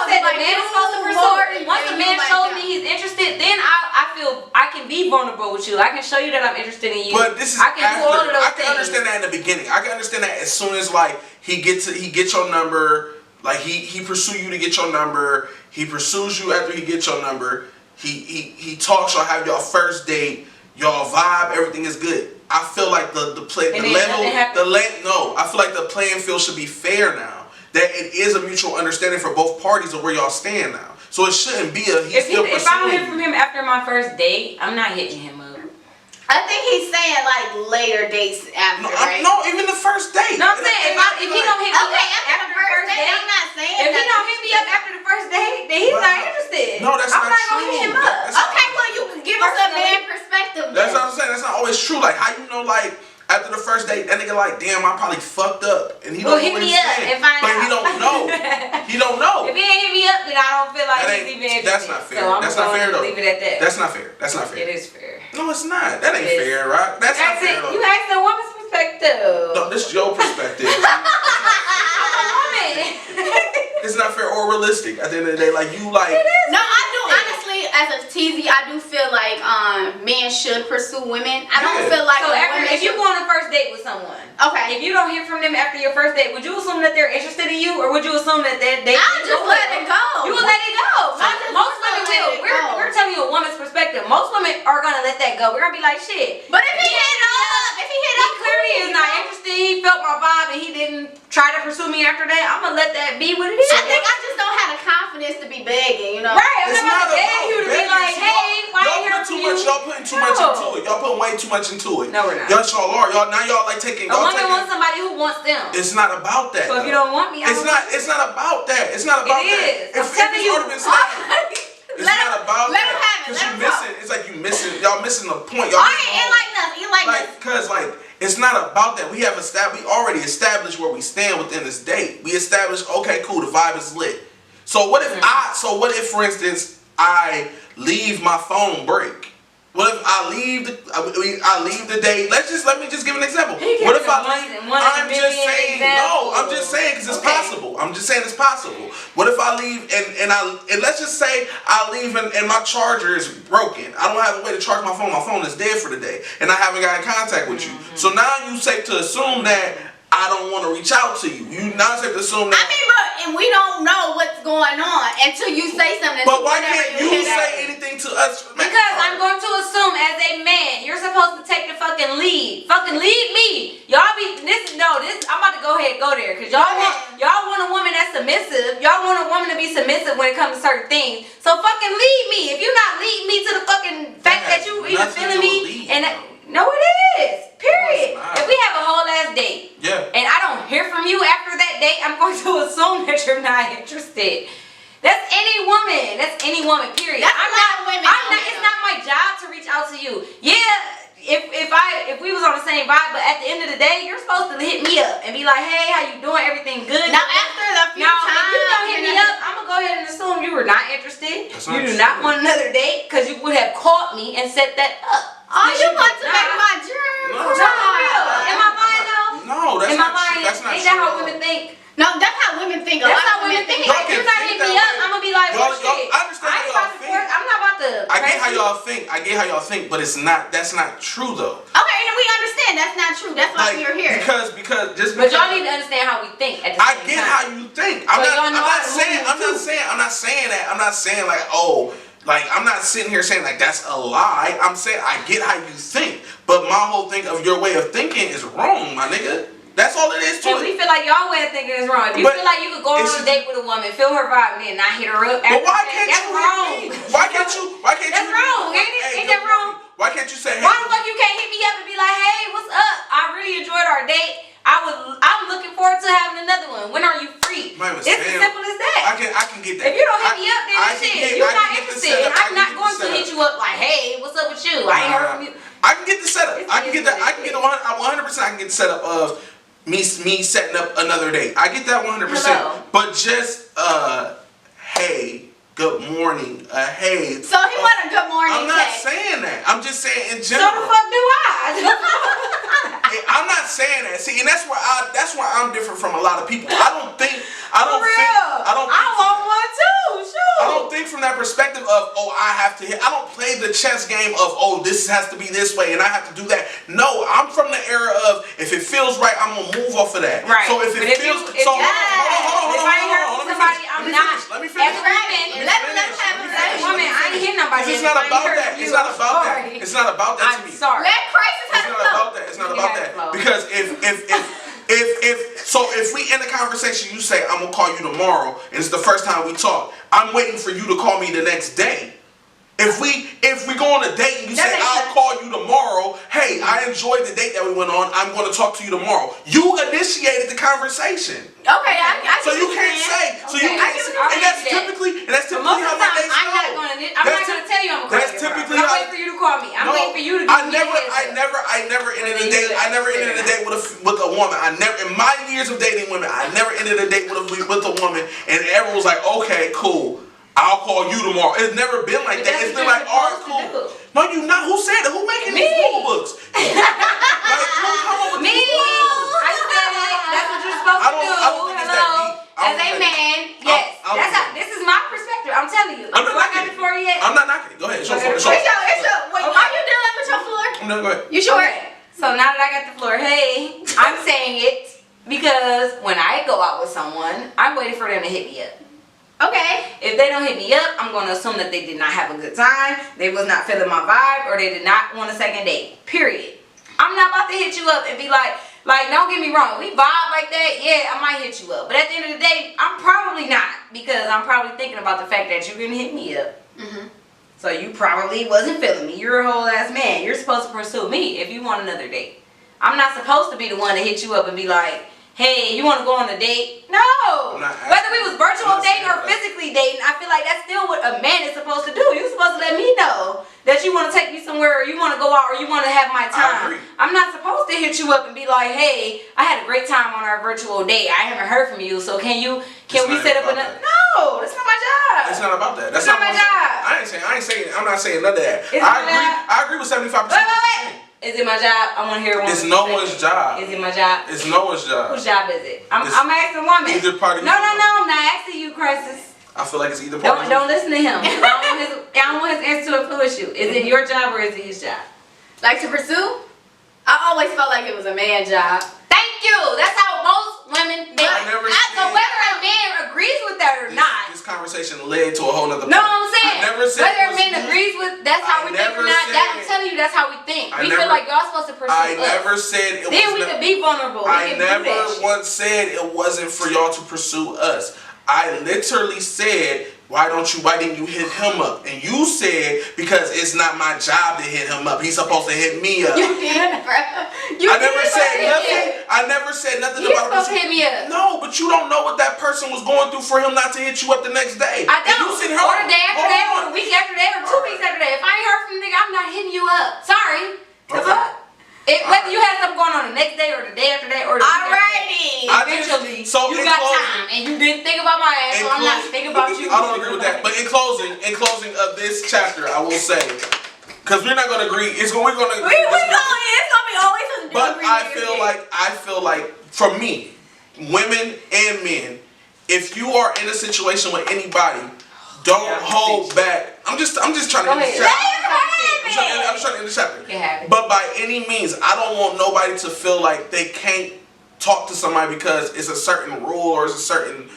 supposed to pursue. Once the man shows me he's interested, then I feel I can be vulnerable with you. I can show you that I'm interested in you. But this is I can do all of those I can things. understand that in the beginning. I can understand that as soon as like he gets your number, like he pursue you to get your number. He pursues you after he gets your number. he talks, y'all have y'all first date, y'all vibe, everything is good. I feel like I feel like the playing field should be fair now. That it is a mutual understanding for both parties of where y'all stand now. So it shouldn't be if I don't hear from him after my first date, I'm not hitting him up. I think he's saying like later dates after, right? No, even the first date. No, I'm saying if he don't hit me up after the first date, I'm not saying if he don't hit me up after the first date, then he's not interested. No, that's I'm not not gonna hit him up. Okay, well you can give us a man perspective. That's what I'm saying. That's not always true. Like how you know, like after the first date, that nigga like, damn, I probably fucked up, and he don't know what he's saying. But he don't know. He don't know. If he ain't hit me up, then I don't feel like he's even interested. That's not fair. So I'm that's not fair though. Leave it at that. That's not fair. That's not fair. It is fair. No, it's not. That ain't fair, right? That's not fair. You asked a woman's perspective. No, this is your perspective. It's not fair or realistic. At the end of the day, like you like. No, I do honestly, as a Tezzie, I do feel like men should pursue women. I don't feel like if you go on a first date with someone, okay, if you don't hear from them after your first date, would you assume that they're interested in you, or would you assume that they? I'll just let it go. You will let it go. Most women will. We're telling you a woman's perspective. Most women are gonna let that go. We're gonna be like, shit. But if he hit up, he clearly is not interested. He felt my vibe and he didn't try to pursue me after that. I'm gonna let that be what it is. I think I just don't have the confidence to be begging, you know. Right, I'm not begging you to be like, hey, why ain't here from you? Y'all putting too much into it. Y'all putting way too much into it. No, we're not. Y'all are. Y'all like taking. A woman wants somebody who wants them. It's not about that. So if you don't want me, it's not about that. It's not about that. It is. I'm telling you. It's not about let that. him have it. Because you missing. It's like y'all missing the point. Y'all ain't like nothing. You like nothing. Cause it's not about that. We already established where we stand within this date. We established, okay, cool, the vibe is lit. So what if for instance I leave my phone break? What if I leave the date? Let me just give an example. What if I leave? I'm just saying because it's possible. I'm just saying it's possible. What if I leave and let's just say I leave and my charger is broken. I don't have a way to charge my phone. My phone is dead for the day, and I haven't got in contact with you. So now you safe to assume that I don't want to reach out to you. You now safe to assume that. I mean, but and we don't know what's going on until you say something. But why can't you say anything to us? Because I'm going to assume as a man, you're supposed to take the fucking lead. Fucking lead me. Y'all I'm about to go there because y'all want a woman that's submissive. Y'all want a woman to be submissive when it comes to certain things. So fucking lead me. If you're not leading me to the fucking fact that you even feeling me no, it is. Period. If we have a whole ass date, and I don't hear from you after that date, I'm going to assume that you're not interested. That's any woman. Period. It's not my job to reach out to you. Yeah, if we was on the same vibe, but at the end of the day, you're supposed to hit me up and be like, hey, how you doing? Everything good? Now after the few times, if you don't hit me up, I'm gonna go ahead and assume you were not interested. You do not want another date because you would have called me and set that up. Oh, you want to make my germs? No, for real. Am I lying though? No, that's not true. Ain't that how women think? No, that's how women think. That's how women think. If you not hit me up, I'm gonna be like, well, shit. I understand how y'all think. I'm not about to. I get how y'all think, but it's not. That's not true though. Okay, and we understand that's not true. That's why we're here. But y'all need to understand how we think. At the same time. I get how you think. I'm not saying that. I'm not saying like, oh. Like, I'm not sitting here saying, like, that's a lie. I'm saying I get how you think. But my whole thing of your way of thinking is wrong, my nigga. That's all it is to it. And we feel like y'all way of thinking is wrong. If you feel like you could go on a date with a woman, feel her vibe, and then not hit her up. But why can't that's wrong. Why can't you? That's wrong, ain't it? Ain't that wrong? Why can't you say, hey? Why the fuck you can't hit me up and be like, hey, what's up? I really enjoyed our date. I'm looking forward to having another one. When are you free? It's as simple as that. I can get that. If you don't hit me up, then shit, you're not interested. I'm not going to hit you up like, hey, what's up with you? I ain't heard from you. I can get the setup. I can get that. I can get 100%. I can get the setup of me setting up another date. I get that 100%. But just hey. Good morning. Hey. So he want a good morning. I'm not saying that. I'm just saying in general. So the fuck do I? I'm not saying that. See, and that's why I'm different from a lot of people. I don't think I want one too. Sure. I don't think from that perspective of I have to hit. I don't play the chess game of this has to be this way and I have to do that. No, I'm from the era of if it feels right, I'm gonna move off of that. Right. So if it feels hold on. If I ain't heard from somebody, I'm not. Let me finish. Let him have as a woman, I ain't hitting nobody. It's not about that. It's not about that. It's not about that to me. I'm sorry. Let crisis It's have not flow. about that. It's not about that. Because if we end the conversation, you say, I'm gonna call you tomorrow, and it's the first time we talk, I'm waiting for you to call me the next day. If we go on a date and you say, I'll call you tomorrow, hey, I enjoyed the date that we went on, I'm going to talk to you tomorrow. You initiated the conversation. Okay, I So you can't say, and that's typically how my dates go. I'm not gonna tell you I'm gonna call you. That's typically I'm waiting for you to call me. I'm waiting for you to give me I never ended a date. I never ended a date with a woman. I never, in my years of dating women, I never ended a date with a woman, and everyone was like, okay, cool. I'll call you tomorrow. It's never been like that. It's been like, all right, cool. No, you not. Who said it? Who making these rule books? Like, come on with me. I said it. That's what you're supposed to do. I don't think it's that deep. As a man, yes. That's how. This is my perspective. I'm telling you. I'm not knocking it for you yet. I'm not knocking it. Go ahead. It's your floor. Wait, are you dealing with your floor? No, go ahead. You sure? Okay. So now that I got the floor, hey, I'm saying it because when I go out with someone, I'm waiting for them to hit me up. Okay. If they don't hit me up, I'm going to assume that they did not have a good time, they was not feeling my vibe, or they did not want a second date. Period. I'm not about to hit you up and be like, don't get me wrong, we vibe like that, yeah, I might hit you up. But at the end of the day, I'm probably not, because I'm probably thinking about the fact that you're going to hit me up. Mm-hmm. So you probably wasn't feeling me. You're a whole ass man. You're supposed to pursue me if you want another date. I'm not supposed to be the one to hit you up and be like, hey, you want to go on a date? No. Whether we was virtual dating or physically dating, I feel like that's still what a man is supposed to do. You're supposed to let me know that you want to take me somewhere, or you want to go out, or you want to have my time. I'm not supposed to hit you up and be like, hey, I had a great time on our virtual date. I haven't heard from you, so can we set up another? No, that's not my job. It's not about that. That's not my job. I'm not saying none of that. I agree with 75%. Wait. Is it my job? I want to hear one. It's no one's job. Is it my job? It's no one's job. Whose job is it? I'm asking a woman. Either party. No, I'm not asking you, Crisis. I feel like it's either party. Don't listen to him. I don't want his answer to influence you. Is it your job or is it his job? Like to pursue? I always felt like it was a man's job. Thank you. That's how most women think. So whether a man agrees with that or not. This conversation led to a whole nother point. No, I'm saying. I never said whether a man agrees with that's how we think or not. I'm telling you, that's how we think. We feel like y'all supposed to pursue us. I never said it was. Then we could be vulnerable. I never once said it wasn't for y'all to pursue us. I literally said, why didn't you hit him up? And you said, because it's not my job to hit him up. He's supposed to hit me up. You did, bro. I never said nothing. I never said nothing about it. You're supposed to hit me up. No, but you don't know what that person was going through for him not to hit you up the next day. I don't. Or the day after that, or the week after that, or 2 weeks after that. If I ain't heard from the nigga, I'm not hitting you up. Sorry. Okay. Whether you had something going on the next day or the day after that or the week after that, eventually you got time and you didn't think about my ass, so I'm not thinking about you. I don't agree with that. But in closing of this chapter, I will say, because we're not going to agree. It's going to be always a But I feel like for me, women and men, if you are in a situation with anybody, don't hold back. I'm just trying to end this chapter. I'm just trying to end this chapter. But by any means, I don't want nobody to feel like they can't talk to somebody because it's a certain rule or it's a certain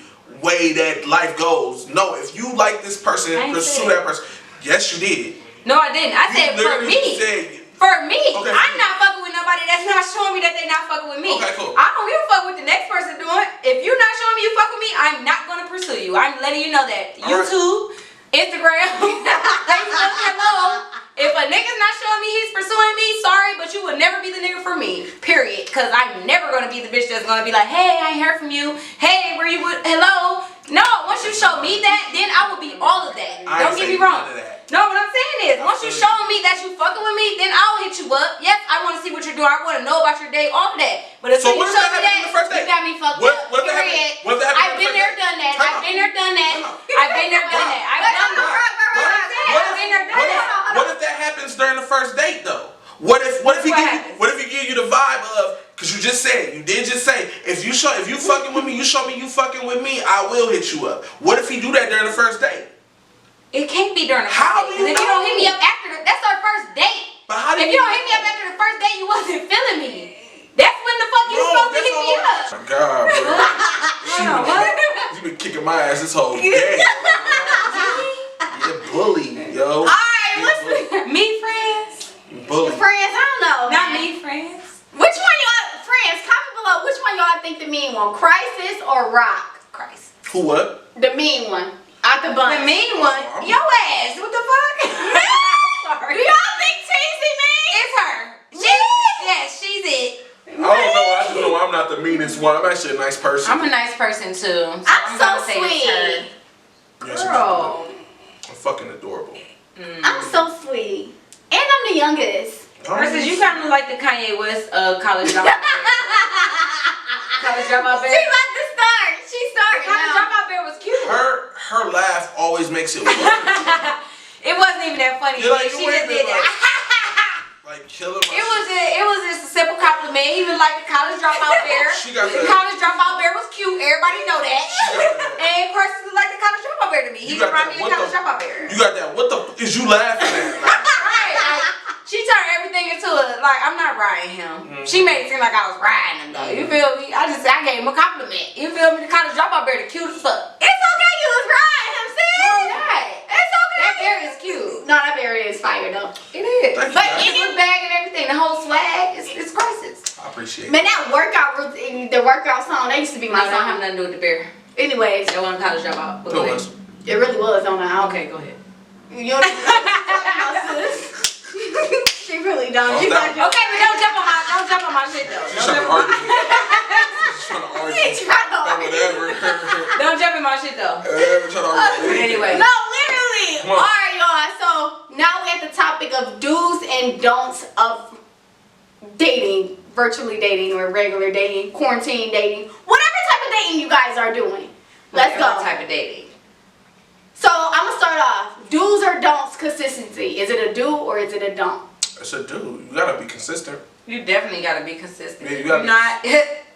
way that life goes. No, if you like this person, pursue that person. Yes, you did. No, I didn't. I said for me. For me, okay. I'm not fucking with nobody that's not showing me that they not fucking with me. Okay, cool. I don't give a fuck what the next person doing. If you're not showing me you fuck with me, I'm not gonna pursue you. I'm letting you know that. YouTube, Instagram, Facebook, hello. If a nigga's not showing me he's pursuing me, sorry, but you will never be the nigga for me. Period. Cause I'm never gonna be the bitch that's gonna be like, hey, I ain't heard from you. Hey, where you with? Hello. No, once you show me that, then I will be all of that. Don't get me wrong. No, what I'm saying is, once you show me that you fucking with me, then I'll hit you up. Yes, I want to see what you're doing. I want to know about your day, all of that. But until you show me that, you got me fucked up. Period. I've been there, done that. I've been there, done that. I've been there, done that. I've been there, done that. What if that happens during the first date, though? What if he give you the vibe of, because you did just say, if you fucking with me, you show me you fucking with me, I will hit you up. What if he do that during the first date? It can't be during the first date. Because if you don't hit me up after that's our first date. But how if you don't hit me up after the first date, you wasn't feeling me. That's when the fuck you supposed to hit me up. Oh my God, bro. You been kicking my ass this whole day. Yeah, bully, yo. Alright, what's the Me friends? Bully. friends? I don't know. Not man. me friends. Which one y'all friends? Comment below. Which one y'all think the mean one? Crisis or Rock? Christ. Who what? The mean one. Out the bunch. The mean one? Yo ass. What the fuck? Sorry. Do y'all think Tezzie mean? It's her. Yes, she's it. I don't know. I just know I'm not the meanest one. I'm actually a nice person. I'm a nice person too. So I'm so gonna say it's sweet. Yes, you Girl. I'm fucking adorable. I'm so sweet. And I'm the youngest. Versus you kind of like the Kanye West college dropout bear. College dropout bear. She about to start. She started College now. dropout bear was cute. Her laugh always makes it worse. It wasn't even that funny. You're like, She wait a just did minute, that. Like killing my It was just a simple compliment. He was like the college dropout bear. She got The that. college dropout bear was cute. Everybody know that. She got that. And Carson was like the college dropout bear to me. He You got reminded me that. of What college the- dropout bear. You got that. What the is you laughing at? Like, Right. Like, she turned everything into a like I'm not riding him. She made it seem like I was riding him though. You feel me? I gave him a compliment. You feel me? The college dropout bear the cutest fuck. It's okay you was riding him, sis. No, not. It's okay. That bear is cute. No, that berry is fire though. It is. Thank you, But guys. in his bag and everything, the whole swag, it's crisis. I appreciate Man, it. that workout routine, the workout song, that used to be No, my it don't have song. nothing to do with the bear. Anyways, That one college dropout. But Who go ahead. was? it really was on the album. Okay, go ahead. You know what I'm saying, sis? She really don't. She Oh, that- about to- Okay, but don't jump on my shit though. She's Don't trying to jump on my, argue. She's trying to argue. She ain't trying to Or argue. whatever. don't jump in my shit though. Whatever, trying to argue. But anyway. No, literally. Come on. Alright, y'all. So now we're at the topic of do's and don'ts of dating, virtually dating or regular dating, quarantine dating, whatever type of dating you guys are doing. Let's Whatever go. type of dating. So I'm gonna start off. Do's or don'ts consistency. Is it a do or is it a don't? It's a dude. You gotta be consistent. You definitely gotta be consistent. Yeah, you If gotta you're not,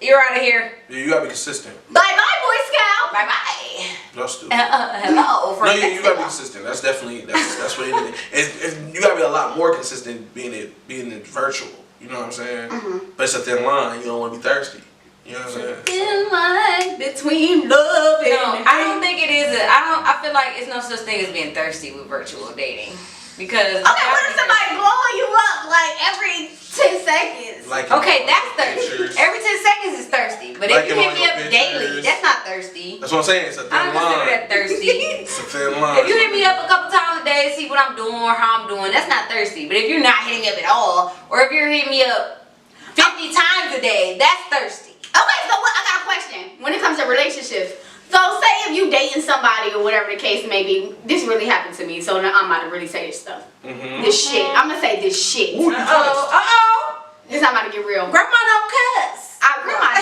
you're out of here. Yeah, you gotta be consistent. Bye bye, Boy Scout. Bye bye. That's stupid. Hello. No, yeah, you gotta be consistent. That's definitely that's what it is. If you gotta be a lot more consistent being it virtual. You know what I'm saying? But it's a thin line. You don't want to be thirsty. You know what I'm saying? Thin line between love and No, I don't think it is. I feel like it's no such thing as being thirsty with virtual dating, because. Okay, what if somebody blowing you up like every 10 seconds? Like Okay, that's thirsty. pictures. Every 10 seconds is thirsty, but if Like you in hit all me your up daily, pictures. that's not thirsty. That's what I'm saying. It's a I thin don't consider line. that thirsty. It's a thin line. If you hit me up a couple times a day, see what I'm doing or how I'm doing, that's not thirsty. But if you're not hitting me up at all, or if you're hitting me up 50 times a day, that's thirsty. Okay, so what, I got a question. When it comes to relationships, so say if you dating somebody or whatever the case may be, this really happened to me, so now I'm about to really say this stuff. This shit. I'm gonna say this shit. Ooh, you Uh-oh. This I'm about to get real. Grandma don't cuss. I agree my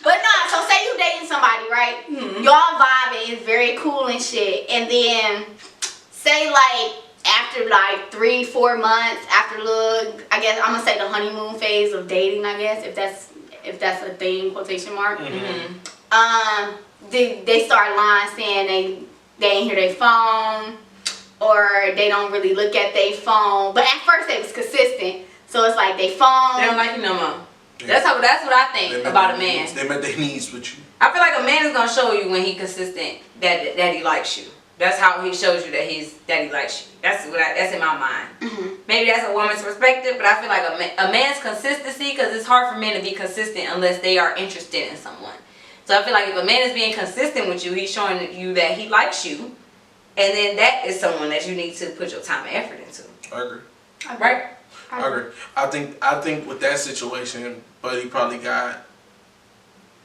But no, so say you dating somebody, right? Y'all vibing, it's very cool and shit. And then say like after like 3-4 months, after look, I guess I'm gonna say the honeymoon phase of dating, I guess, if that's a thing, quotation mark. They start lying saying they ain't hear their phone, or they don't really look at their phone. But at first they was consistent. So it's like they phone. They don't like you no more. Yeah. That's what I think about a man. They met their needs with you. I feel like a man is gonna show you when he consistent that he likes you. That's how he shows you that he likes you. That's in my mind. Maybe that's a woman's perspective, but I feel like a man's consistency, because it's hard for men to be consistent unless they are interested in someone. So I feel like if a man is being consistent with you, he's showing you that he likes you, and then that is someone that you need to put your time and effort into. I agree. Right? I agree. I think with that situation, Buddy probably got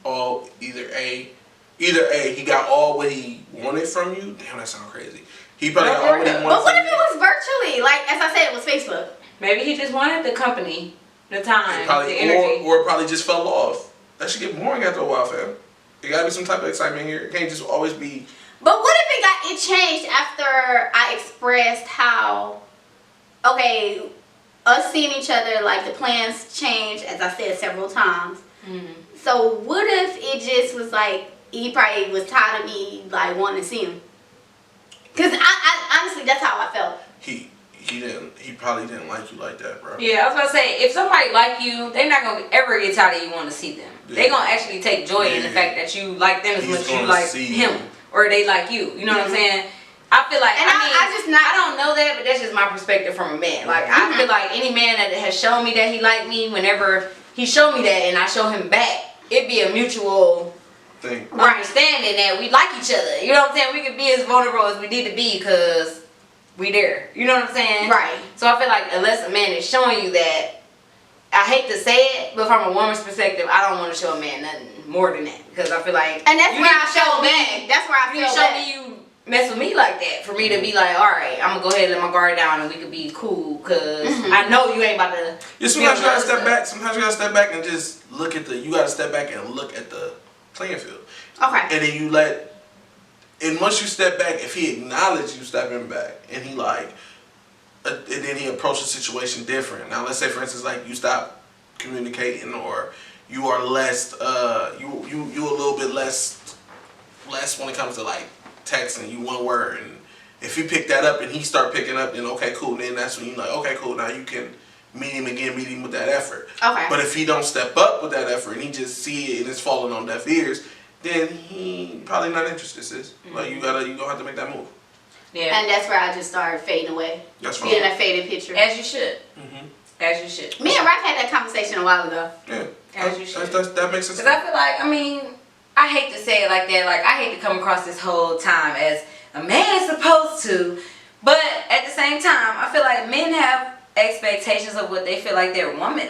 all either A, he got all what he wanted from you. Damn, that sounds crazy. He probably got all what he wanted But what from if it was virtually? Like, as I said, it was Facebook. Maybe he just wanted the company, the time, Probably, the energy. or probably just fell off. That should get boring after a while, fam. There gotta be some type of excitement here. It can't just always be. But what if it changed after I expressed how, okay, us seeing each other, like the plans changed, as I said several times. So what if it just was like, he probably was tired of me, like, wanting to see him? Because I honestly, that's how I felt. He probably didn't like you like that, bro. Yeah, I was about to say, if somebody like you, they're not gonna ever get tired of you wanting to see them. Yeah. They're gonna actually take joy in the fact that you like them as He's much as you gonna like see him, you. or they like you. You know what I'm saying? I feel like, And I don't know that, but that's just my perspective from a man. Like, I feel like any man that has shown me that he liked me, whenever he showed me that and I show him back, it'd be a mutual understanding that we like each other. You know what I'm saying? We can be as vulnerable as we need to be because we there. You know what I'm saying? Right. So I feel like unless a man is showing you that, I hate to say it, but from a woman's perspective, I don't want to show a man nothing more than that because I feel like, and that's where I feel bad. That's where I feel bad. Show me you mess with me like that for me to be like, all right, I'm gonna go ahead and let my guard down and we could be cool because I know you ain't about to. Yeah, sometimes you gotta step back. Sometimes you gotta step back and just look at the. You gotta step back and look at the playing field. Okay. And then you let. And once you step back, if he acknowledges you stepping back, and he like, and then he approaches the situation different. Now, let's say for instance, like you stop communicating, or you are less, you a little bit less when it comes to like texting you one word, and if you pick that up and he start picking up, then okay, cool. Then that's when you like, okay, cool. Now you can meet him with that effort. Okay. But if he don't step up with that effort and he just see it and it's falling on deaf ears, then he probably not interested, sis. Like you gonna have to make that move. Yeah. And that's where I just started fading away. That's right. Being a faded picture. As you should. As you should. Me and Rock had that conversation a while ago. Yeah. As you should. That makes sense. Because I feel like, I mean, I hate to say it like that. Like, I hate to come across this whole time as a man's supposed to. But at the same time, I feel like men have expectations of what they feel like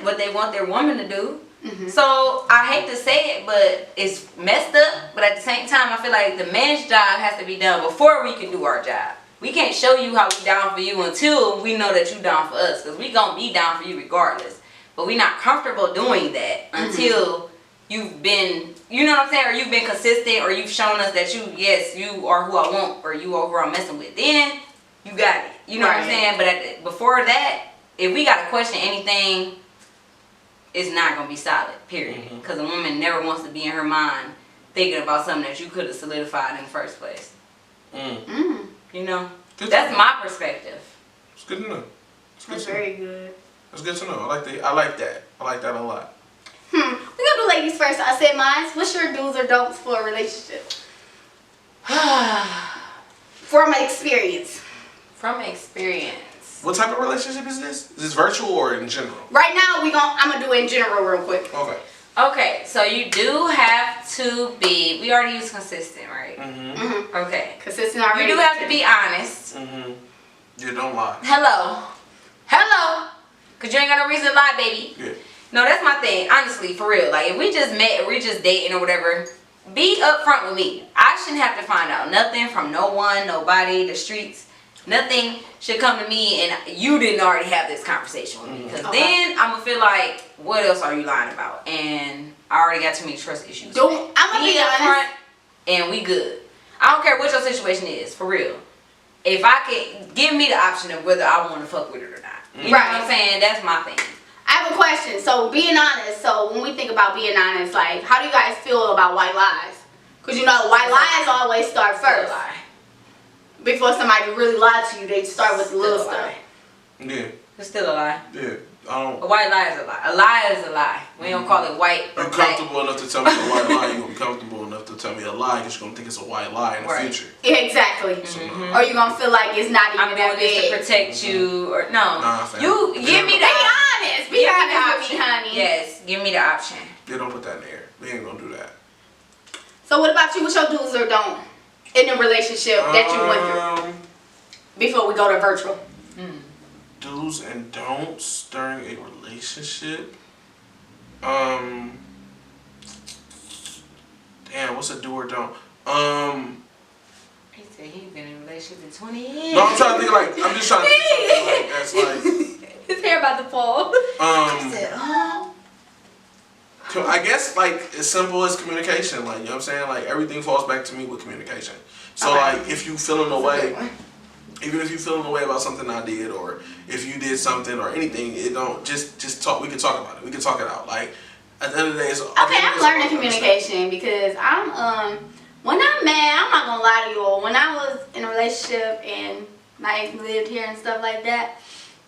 what they want their woman to do. So I hate to say it, but it's messed up. But at the same time, I feel like the man's job has to be done before we can do our job. We can't show you how we down for you until we know that you down for us. Because we gonna be down for you regardless. But we not comfortable doing that until you've been, you know what I'm saying? Or you've been consistent, or you've shown us that you are who I want, or you are who I'm messing with. Then you got it. You know what I'm saying? But before that, if we got to question anything, it's not going to be solid, period. Because a woman never wants to be in her mind thinking about something that you could have solidified in the first place. You know? That's my perspective. It's good to know. That's very good. That's good to know. I like that. I like that a lot. We gonna do ladies first. I said mine. What's your do's or don'ts for a relationship? From experience. From experience. What type of relationship is this? Is this virtual or in general? Right now, I'm gonna do it in general real quick. Okay. Okay, so you do have to be, we already use consistent, right? Okay. Consistent already. You do have to be honest. Yeah, don't lie. Hello. Because you ain't got no reason to lie, baby. Yeah. No, that's my thing, honestly, for real. Like, if we just met, or we just dating or whatever, be upfront with me. I shouldn't have to find out nothing from no one, nobody, the streets. Nothing should come to me and you didn't already have this conversation with me. Because then I'm going to feel like, what else are you lying about? And I already got too many trust issues. I'm going to be honest. And we good. I don't care what your situation is, for real. If I can, give me the option of whether I want to fuck with it or not. You know what I'm saying? That's my thing. I have a question. So being honest, so when we think about being honest, like, how do you guys feel about white lies? Because you know, white lies always start first. Before somebody really lied to you, they start with the little stuff. Yeah. It's still a lie. Yeah. A white lie is a lie. A lie is a lie. We don't call it white or You're black. comfortable enough to tell me a white lie. You're going to be comfortable enough to tell me a lie because you're going to think it's a white lie in the future. Yeah, exactly. Or you're going to feel like it's not even I'm that doing this to big. protect you. Or no. fam. You give me the honest. Be honest with me, honey. Yes. Give me the option. Yeah, don't put that in there. We ain't going to do that. So what about you? What's your do's or don't in the relationship that you went through? Before we go to virtual. Do's and don'ts during a relationship. Damn, what's a do or don't? He said he's been in a relationship for 20 years. No, I'm trying to think I'm just trying to think something like that's like. His hair about to fall. I said, oh. I guess like as simple as communication. Like, you know what I'm saying? Like everything falls back to me with communication. So like if you feeling away. Even if you feeling a way about something I did, or if you did something or anything, it don't just talk. We can talk about it. We can talk it out. Like at the end of the day, it's okay. I'm learning communication because I'm when I'm mad, I'm not gonna lie to you all. When I was in a relationship and my ex lived here and stuff like that,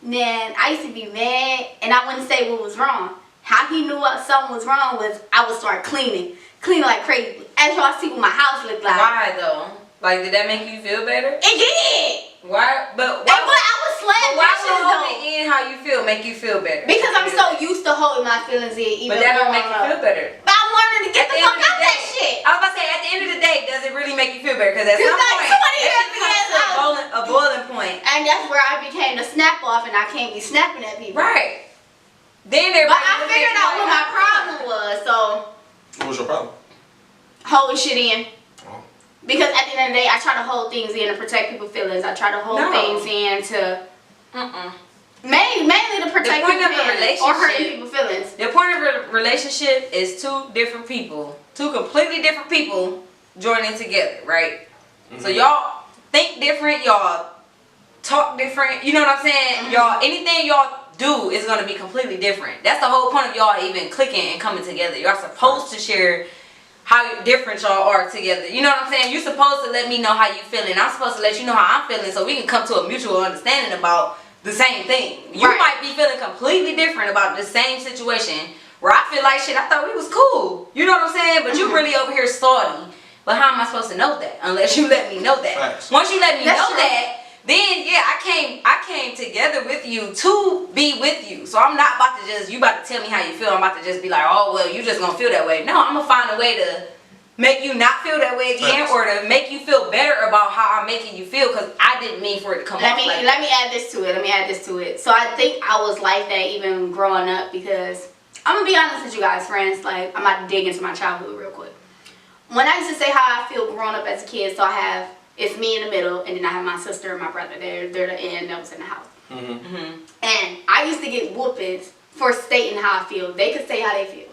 then I used to be mad and I wouldn't say what was wrong. How he knew what something was wrong was I would start cleaning like crazy. As y'all see what my house looked like. Why though? Like, did that make you feel better? It did. Why? But And I was slaying why bitches would holding though. in how you feel make you feel better? Because I'm so used to holding my feelings in, even But that don't make growing you feel up. better. But I'm learning to get At the the fuck end of the out that day- shit. I was about to say, at the end of the day, does it really make you feel better? Because at You some got point, somebody it that comes to a boiling point. And that's where I became the snap off, and I can't be snapping at people. Right. Then they're But I figured out what my problem was, so What was your problem? holding shit in. Oh. Because at the end of the day, I try to hold things in to protect people's feelings. I try to hold No. things in to mainly to protect point people's of a feelings or hurting relationship- people's feelings. The point of a relationship is two different people, two completely different people joining together, right? So y'all think different, y'all talk different. You know what I'm saying? Y'all, anything y'all do is gonna be completely different. That's the whole point of y'all even clicking and coming together. Y'all supposed to share how different y'all are together. You know what I'm saying? You're supposed to let me know how you feeling. I'm supposed to let you know how I'm feeling, so we can come to a mutual understanding about the same thing. You Right. might be feeling completely different about the same situation, where I feel like shit, I thought we was cool. You know what I'm saying? But you really over here salty. But how am I supposed to know that unless you let me know that? Facts. Once you let me That's know true. that, then yeah, I came together with you to be with you. So I'm not about to just, you about to tell me how you feel, I'm about to just be like, oh well, you just gonna feel that way. No, I'm gonna find a way to make you not feel that way again, Facts. or to make you feel better about how I'm making you feel, because I didn't mean for it to come Let off me like let me add this to it. So I think I was like that even growing up, because I'm gonna be honest with you guys, friends. Like, I'm about to dig into my childhood real quick. When I used to say how I feel growing up as a kid, so I have, it's me in the middle, and then I have my sister and my brother. They're the end that was in the house. And I used to get whoopings for stating how I feel. They could say how they feel.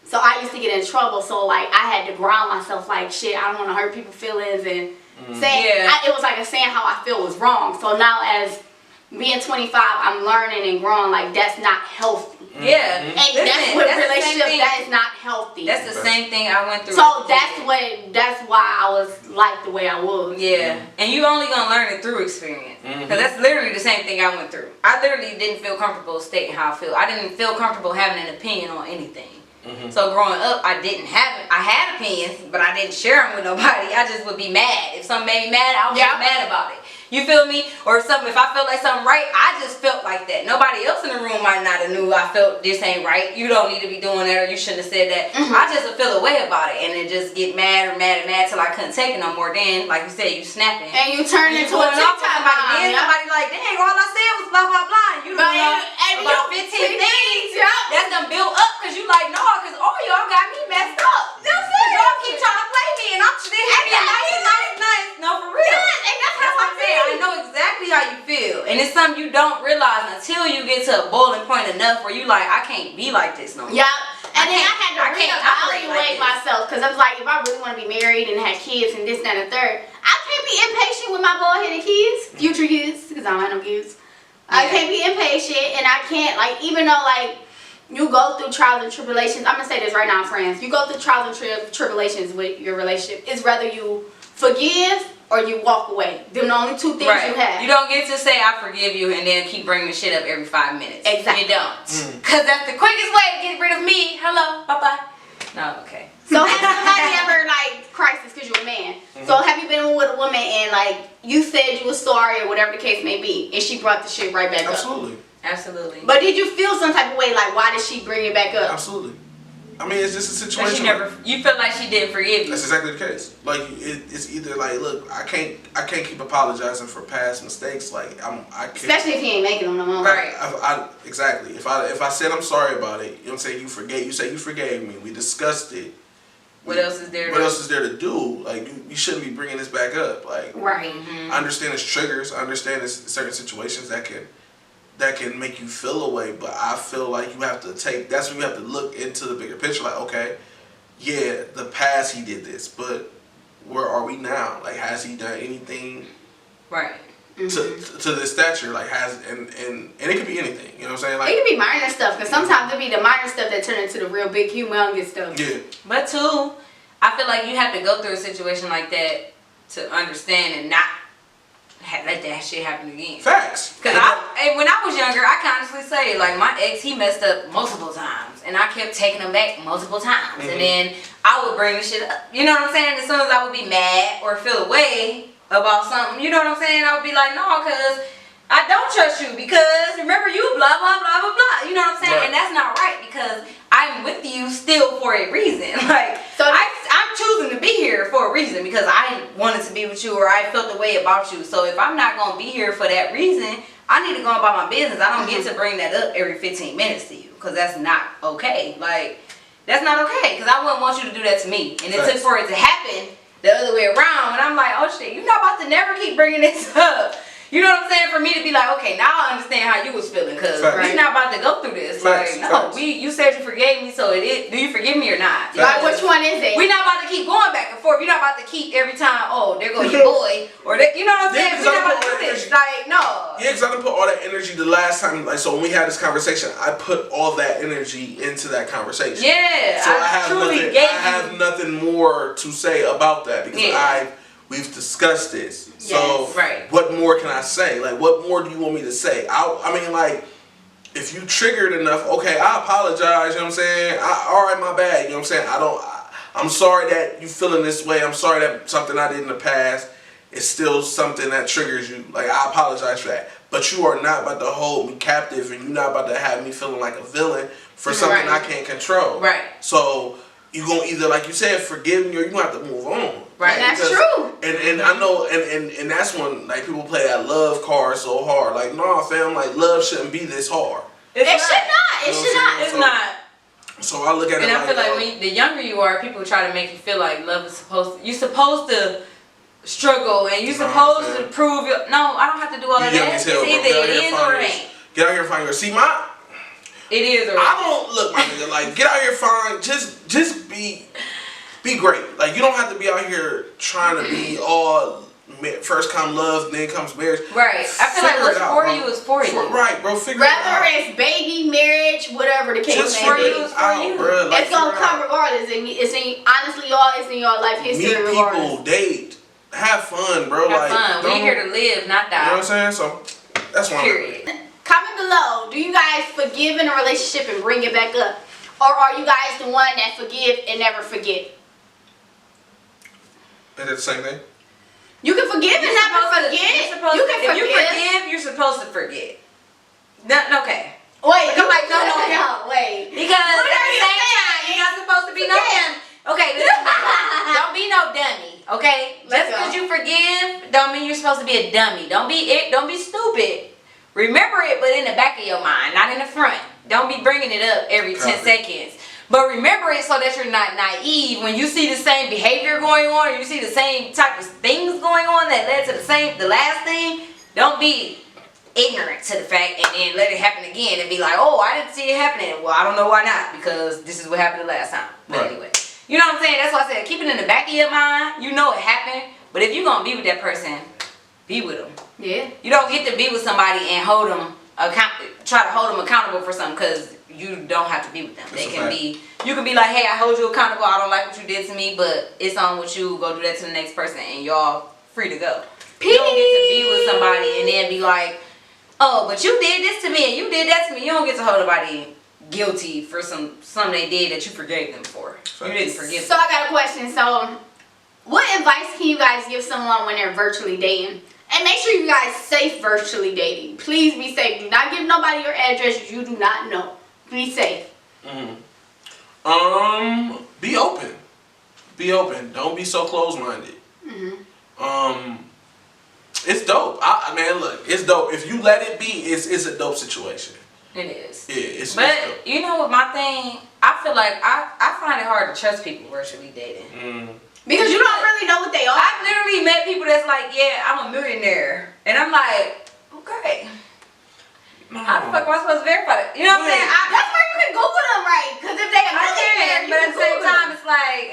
So I used to get in trouble. So like I had to ground myself, like shit, I don't want to hurt people's feelings, and saying it was like a saying how I feel was wrong. So now as being 25, I'm learning and growing, like that's not healthy. Yeah. And Listen, that's what that's the same relationship, thing. that is not healthy. That's the same thing I went through. So that's why I was like the way I was. Yeah, and you only gonna learn it through experience. Because that's literally the same thing I went through. I literally didn't feel comfortable stating how I feel. I didn't feel comfortable having an opinion on anything. So growing up, I had opinions, but I didn't share them with nobody. I just would be mad. If something made me mad, I was just mad about it. You feel me? Or something, if I felt like something right, I just felt like that. Nobody else in the room might not have knew I felt this ain't right. You don't need to be doing that, or you shouldn't have said that. I just would feel a way about it, and then just get mad till I couldn't take it no more. Then, like you said, you snapping. And you turn You into a going off on TikTok somebody. mom. Then somebody like, dang, all I said was blah, blah, blah. And you But know and about you 15 things. yeah. That's done built up, because you like, no, because all y'all got me messed up. That's it. Y'all keep trying to play me, and I'm still here being nice. No, for real. Yes, and that's how what I'm saying. I know exactly how you feel. And it's something you don't realize until you get to a boiling point enough where you like, I can't be like this no more. Yeah. And then I had to I can't operate like reevaluate this. myself, because I was like, if I really want to be married and have kids and this, that, and the third, I can't be impatient with my boy-headed kids, future kids, because I don't have no kids. I can't be impatient, and I can't, like, even though, like, you go through trials and tribulations. I'm going to say this right now, friends. You go through trials and tribulations with your relationship. It's whether you forgive or you walk away. Them the only two things you have. You don't get to say I forgive you and then keep bringing the shit up every 5 minutes. Exactly. You don't. Because that's the quickest way to get rid of me. Hello. Bye-bye. No, okay. So has somebody ever, like, crisis because you're a man? So have you been with a woman and, like, you said you were sorry or whatever the case may be, and she brought the shit right back up? Absolutely. But did you feel some type of way, like, why did she bring it back up? Absolutely. I mean, it's just a But situation. you feel like she didn't forgive you. That's exactly the case. Like, it's either like, look, I can't keep apologizing for past mistakes. Like, I can't. Especially if he ain't making them no more. Right. Exactly. If I said I'm sorry about it, you don't say you forgave. You say you forgave me. We discussed it. What else is there? What else is there to do? Like, you shouldn't be bringing this back up. Like, Right. I understand it's triggers. I understand it's certain situations that can make you feel a way, but I feel like you have to that's when you have to look into the bigger picture. Like, okay, yeah, the past he did this, but where are we now? Like, has he done anything Right. to this stature? Like, and it could be anything. You know what I'm saying? Like, It can be minor stuff, because sometimes it be the minor stuff that turn into the real big humongous stuff. yeah. But too, I feel like you have to go through a situation like that to understand and not let that shit happen again. Facts. Cause when I was younger, I can honestly say like my ex, he messed up multiple times, and I kept taking him back multiple times, and then I would bring the shit up. You know what I'm saying? As soon as I would be mad or feel away about something, you know what I'm saying? I would be like, no, cause I don't trust you because remember you blah blah blah blah blah. You know what I'm saying? Right. And that's not right because I'm with you still for a reason. Like so, I'm choosing to be here for a reason because I wanted to be with you or I felt the way about you. So if I'm not gonna be here for that reason, I need to go about my business. I don't get to bring that up every 15 minutes to you because that's not okay. Like that's not okay because I wouldn't want you to do that to me. And it took for it to happen the other way around. And I'm like, oh shit, you're not about to never keep bringing this up. You know what I'm saying? For me to be like, okay, now I understand how you was feeling, cause we're not about to go through this. Like, no, you said you forgave me, so do you forgive me or not? Like, which one is it? We're not about to keep going back and forth. You're not about to keep every time, oh, there goes your boy, or you know what I'm saying? We're not about to do this. Like, no. Yeah, because I didn't put all that energy the last time. Like, so when we had this conversation, I put all that energy into that conversation. Yeah, so I have nothing more to say about that because we've discussed this. So what more can I say? Like, what more do you want me to say? I mean, like, if you triggered enough, okay, I apologize, you know what I'm saying? All right, my bad, you know what I'm saying? I'm sorry that you feeling this way. I'm sorry that something I did in the past is still something that triggers you. Like, I apologize for that. But you are not about to hold me captive and you're not about to have me feeling like a villain for something I can't control. Right. So you're going to either, like you said, forgive me or you're going to have to move on. Right, and that's true. And I know, and that's when like people play that love card so hard. Like, nah, fam, like love shouldn't be this hard. It should not. It should not. It's not. So I look at it and like, I feel like when the younger you are, people try to make you feel like love is you're supposed to struggle and you're supposed to prove no, I don't have to do all of that. It's either it is or it ain't. Get out here and find yours. See, it is or it ain't. I don't look, my nigga, like, get out here, find, just be great. Like, you don't have to be out here trying to be all first come love, then comes marriage. Right. I feel like what's for you is for you. Right, bro. Figure it out. Whether it's baby, marriage, whatever the case may be. It's for you. Bro. Like, it's gonna come regardless. Honestly, y'all, it's in your life history. Meet regardless. people, date, have fun, bro. Have fun. We're here to live, not die. You know what I'm saying? So that's why. Period. Comment below. Do you guys forgive in a relationship and bring it back up, or are you guys the one that forgive and never forget? Is it the same thing? You can forgive and never forget. If you forgive, you're supposed to forget. No, okay. Wait, I'm like, no, wait. Because at the same time, you're not supposed to be no dummy. Okay, listen, don't be no dummy. Okay, just because you forgive, don't mean you're supposed to be a dummy. Don't be stupid. Remember it, but in the back of your mind, not in the front. Don't be bringing it up every 10 seconds. But remember it so that you're not naive when you see the same behavior going on, or you see the same type of things going on that led to the last thing. Don't be ignorant to the fact and then let it happen again and be like, oh, I didn't see it happening. Well, I don't know why not, because this is what happened the last time. But anyway, you know what I'm saying? That's why I said keep it in the back of your mind. You know it happened, but if you're going to be with that person, be with them. Yeah. You don't get to be with somebody and try to hold them accountable for something, because you don't have to be with them. You can be like, hey, I hold you accountable. I don't like what you did to me, but it's on with you. Go do that to the next person, and y'all free to go. You don't get to be with somebody and then be like, oh, but you did this to me and you did that to me. You don't get to hold nobody guilty for something they did that you forgave them for. You didn't forgive them. So I got a question. So what advice can you guys give someone when they're virtually dating? And make sure you guys safe virtually dating. Please be safe. Do not give nobody your address you do not know. Be safe. Be open. Be open. Don't be so closed-minded. It's dope. Man, look, it's dope. If you let it be, it's a dope situation. It is. Yeah, it's But dope. you know what, my thing, I feel like I find it hard to trust people virtually dating. Because you don't really know what they are. I've literally met people that's like, yeah, I'm a millionaire. And I'm like, okay. How the fuck am I supposed to verify that? You know what I'm saying? That's why you can Google them, right? Because if they are millionaire, but at the same time, it's like,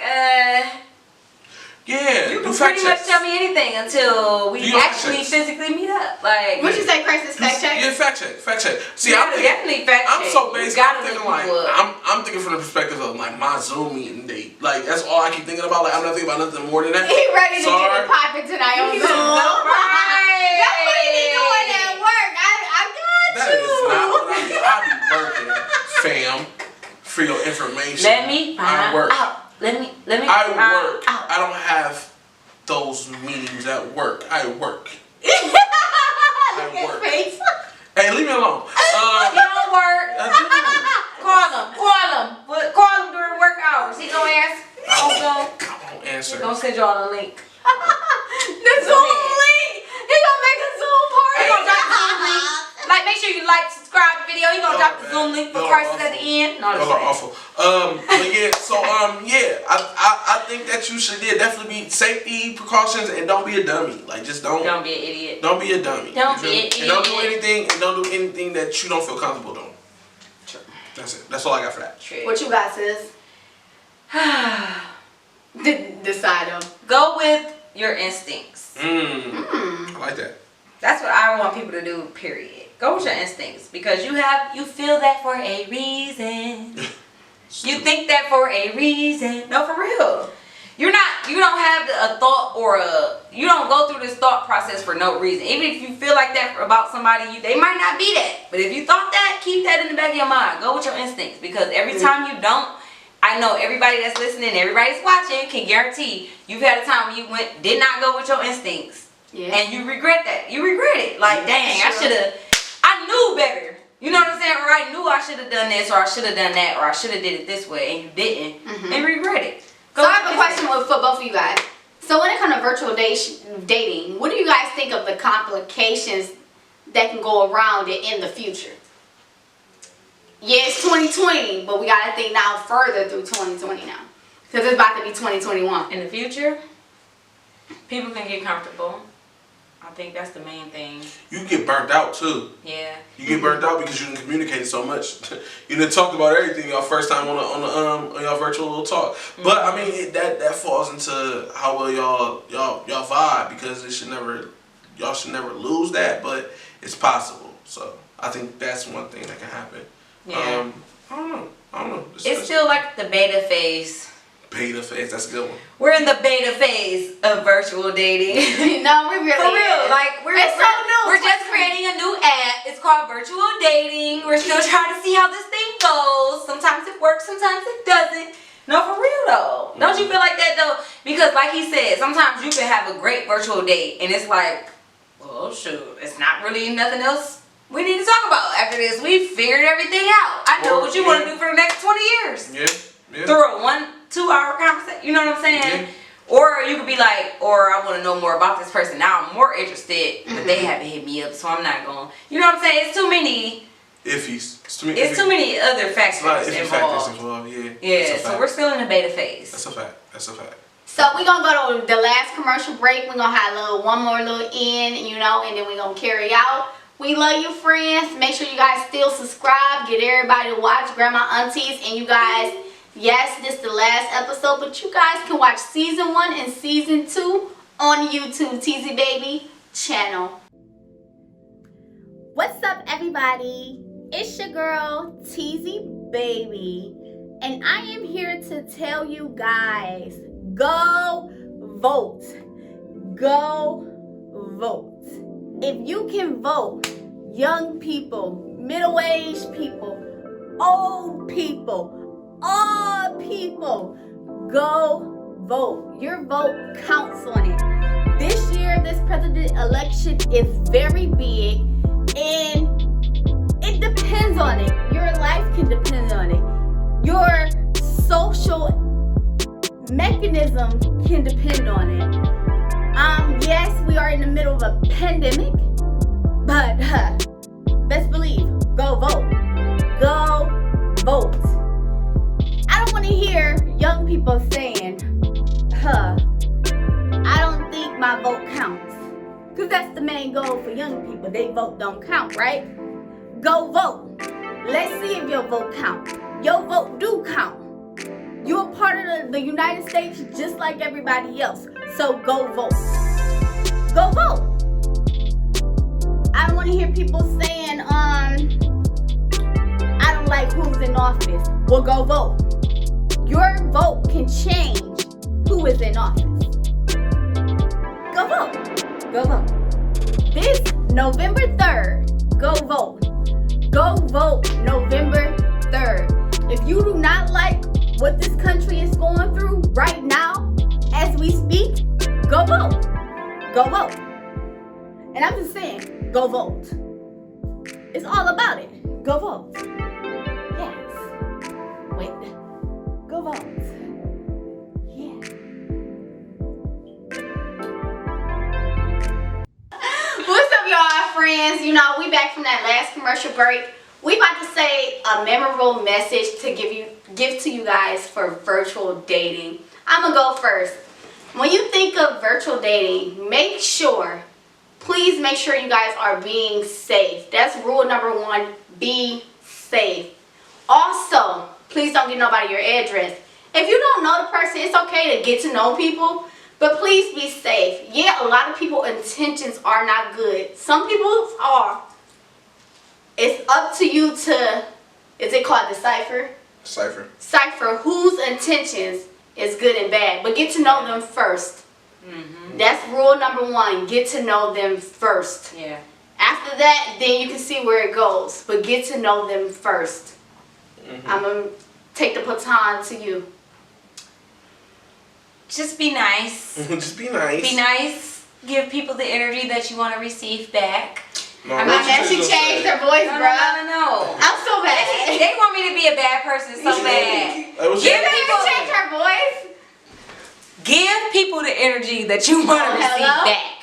Yeah, You do can fact pretty much checks. tell me anything until we Do your fact actually checks. physically meet up. Like, What you say, crisis fact check? Yeah, fact check. See, you I'm gotta thinking, definitely fact I'm check. so You basic. gotta I'm thinking look like, people up. I'm thinking from the perspective of like my Zoom meeting date. Like that's all I keep thinking about. Like I'm not thinking about nothing more than that. He ready to Sorry. get it popping tonight on Zoom. Right. That's what he be doing at work. I got That you. is not what I do. I be working, fam. For your information. Let me I work. out. Let me I work. out. I don't have those meetings at work. I work. Look at his work. face. Hey, leave me alone. He don't work. I do. Call him during work hours. He gonna ask. I won't answer. He gonna send y'all a link. The Zoom link. He gonna make a Zoom party. He gonna drop the Zoom link. Like, make sure you like, subscribe the video. He gonna drop the Zoom link for Y'all crisis awful. at the end. No, Y'all are awful. But yeah, so yeah, I think that you should definitely be safety precautions and don't be a dummy. Like just don't be an idiot. don't be a dummy. Don't You be feel an me? And don't do idiot. anything that you don't feel comfortable doing. True. That's it. That's all I got for that. What you got, sis? Decide them. Go with your instincts. I like that. That's what I want people to do, period. Go with your instincts because you feel that for a reason. You think that for a reason. No, for real. You don't have a thought you don't go through this thought process for no reason. Even if you feel like that about somebody, they might not be that. But if you thought that, keep that in the back of your mind. Go with your instincts because every time you don't, I know everybody that's listening, everybody's watching can guarantee you've had a time when you did not go with your instincts. Yeah. And you regret that. You regret it. Like, dang, I knew better. You know what I'm saying? Or I knew I should have done this, or I should have done that, or I should have did it this way, and you didn't, and regret it. So I have a question for both of you guys. So when it comes to virtual dating, what do you guys think of the complications that can go around it in the future? Yeah, it's 2020, but we got to think now further through 2020 now. Because it's about to be 2021. In the future, people can get comfortable. I think that's the main thing. You get burnt out too. Yeah. You get burnt out because you didn't communicate so much. You didn't talk about everything y'all first time on y'all virtual little talk. But I mean that falls into how well y'all vibe because y'all should never lose that, but it's possible. So I think that's one thing that can happen. Yeah. I don't know. It's still like the beta phase. Beta phase. That's a good one. We're in the beta phase of virtual dating. No, we really For real, is. like we're so new. We're just creating a new app. It's called virtual dating. We're still trying to see how this thing goes. Sometimes it works, sometimes it doesn't. No, for real though. Don't you feel like that though? Because like he said, sometimes you can have a great virtual date and it's like, well shoot, it's not really nothing else we need to talk about after this. We figured everything out. I know what you want to do for the next 20 years. Yeah. Through a 1-2 hour conversation. You know what I'm saying? Yeah. Or you could be like, or I want to know more about this person. Now I'm more interested, but they haven't hit me up, so I'm not going. You know what I'm saying? It's too many. Iffies. It's too many other factors It's a lot of iffy factors involved. involved. Yeah, so we're still in the beta phase. That's a fact. So we're going to go to the last commercial break. We're going to have one more little in, and then we're going to carry out. We love you, friends. Make sure you guys still subscribe. Get everybody to watch, grandma, aunties, and you guys. Yes, this is the last episode, but you guys can watch season 1 and season 2 on YouTube, Tezzie Baby channel. What's up, everybody? It's your girl, Tezzie Baby, and I am here to tell you guys, go vote. Go vote. If you can vote, young people, middle-aged people, old people, all people, go vote. Your vote counts on it. This year, this president election is very big, and it depends on it. Your life can depend on it. Your social mechanism can depend on it. Yes, we are in the middle of a pandemic, but best believe, go vote. Go vote. I don't want to hear young people saying, I don't think my vote counts. Because that's the main goal for young people. They vote don't count, right? Go vote. Let's see if your vote counts. Your vote do count. You're a part of the United States just like everybody else. So go vote. Go vote. I don't want to hear people saying, I don't like who's in office. Well, go vote. Your vote can change who is in office. Go vote. Go vote. This November 3rd, go vote. Go vote November 3rd. If you do not like what this country is going through right now, as we speak, go vote. Go vote. And I'm just saying, go vote. It's all about it. Go vote. Yes. Wait. Go vote. Yeah. What's up, y'all, friends? You know, we back from that last commercial break. We about to say a memorable message to give to you guys for virtual dating. I'm gonna go first. When you think of virtual dating, please make sure you guys are being safe. That's rule number 1, be safe. Also, please don't give nobody your address. If you don't know the person, it's okay to get to know people, but please be safe. Yeah, a lot of people's intentions are not good. Some people's are. It's up to you to, is it called decipher? Cipher whose intentions is good and bad, but get to know them first. Mm-hmm. That's rule number 1. Get to know them first. Yeah. After that, then you can see where it goes. But get to know them first. Mm-hmm. I'm going to take the baton to you. Just be nice. Just be nice. Be nice. Give people the energy that you want to receive back. No, she changed her voice, bro. No. I'm so bad. They want me to be a bad person so bad. Give people change her voice. Give people the energy that you want to receive back.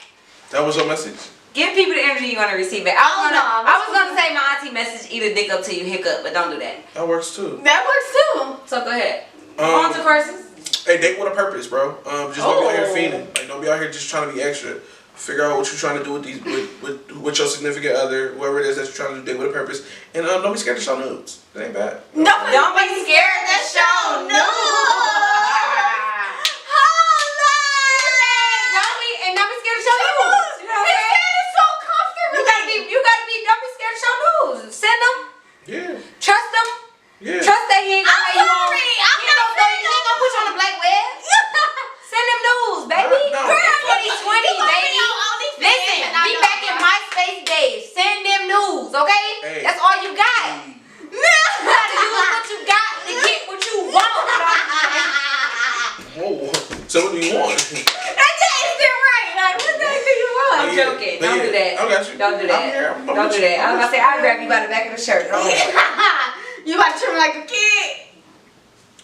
That was your message? Give people the energy you want to receive back. I was gonna say my auntie message, eat a dick up till you hiccup, but don't do that. That works too. That works too. So go ahead. On to questions. Hey, date with a purpose, bro. Just don't be out here fiending. Like, don't be out here just trying to be extra. Figure out what you're trying to do with your significant other, whoever it is that you're trying to date with a purpose, and don't be scared to show nudes. It ain't bad. Don't be scared to show nudes. Send them. Yeah. Trust them. Yeah. Trust that he ain't gonna I'm sorry. I'm not put you on the black web. Send them news, baby. No. Girl, 2020, baby. Listen, be back in MySpace days. Send them news, okay? Hey. That's all you got. You gotta use what you got to get what you want. Whoa. So what do you want? I'm joking. Don't do that. I got you. Don't do that. I'm Don't do that. I was gonna say I'll grab you by the back of the shirt. You about to treat me like a kid.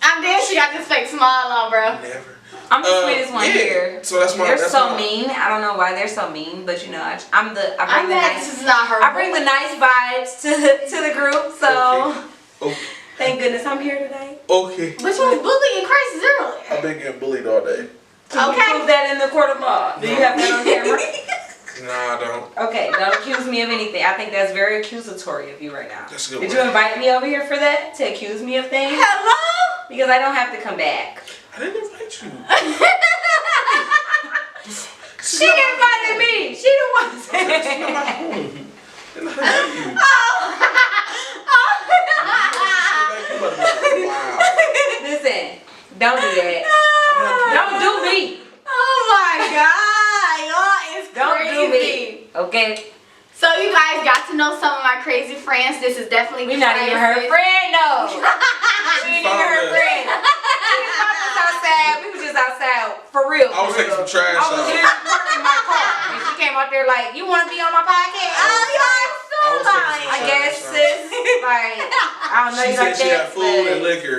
I'm dead. She got this fake smile on, bro. Never. I'm the sweetest one here. So that's my. They're so mean. I don't know why they're so mean, but you know, I bring the nice vibes to the group. So Okay. thank goodness I'm here today. Okay. But you was bullying Crisis earlier. I've been getting bullied all day. Can you prove that in the court of law? Do you have that on camera? Nah, I don't. Okay, don't accuse me of anything. I think that's very accusatory of you right now. That's a good Did one. you invite me over here for that? To accuse me of things? Hello? Because I don't have to come back. I didn't invite you. She invited me. She the one saying. This is not my home. Didn't invite you. Wow. Listen, don't do that. Don't do me. Oh my God, y'all is Don't crazy. do me. Okay? So you guys got to know some of my crazy friends. This is definitely We're not even her friend though. We ain't even her found friend. We was outside. We was just outside for real. I was taking some trash I was out. literally parking my car, and she came out there like, "You want to be on my podcast?" Oh, y'all so I was taking lying. I guess sis, like, I don't know She you said like she that. got food and but liquor.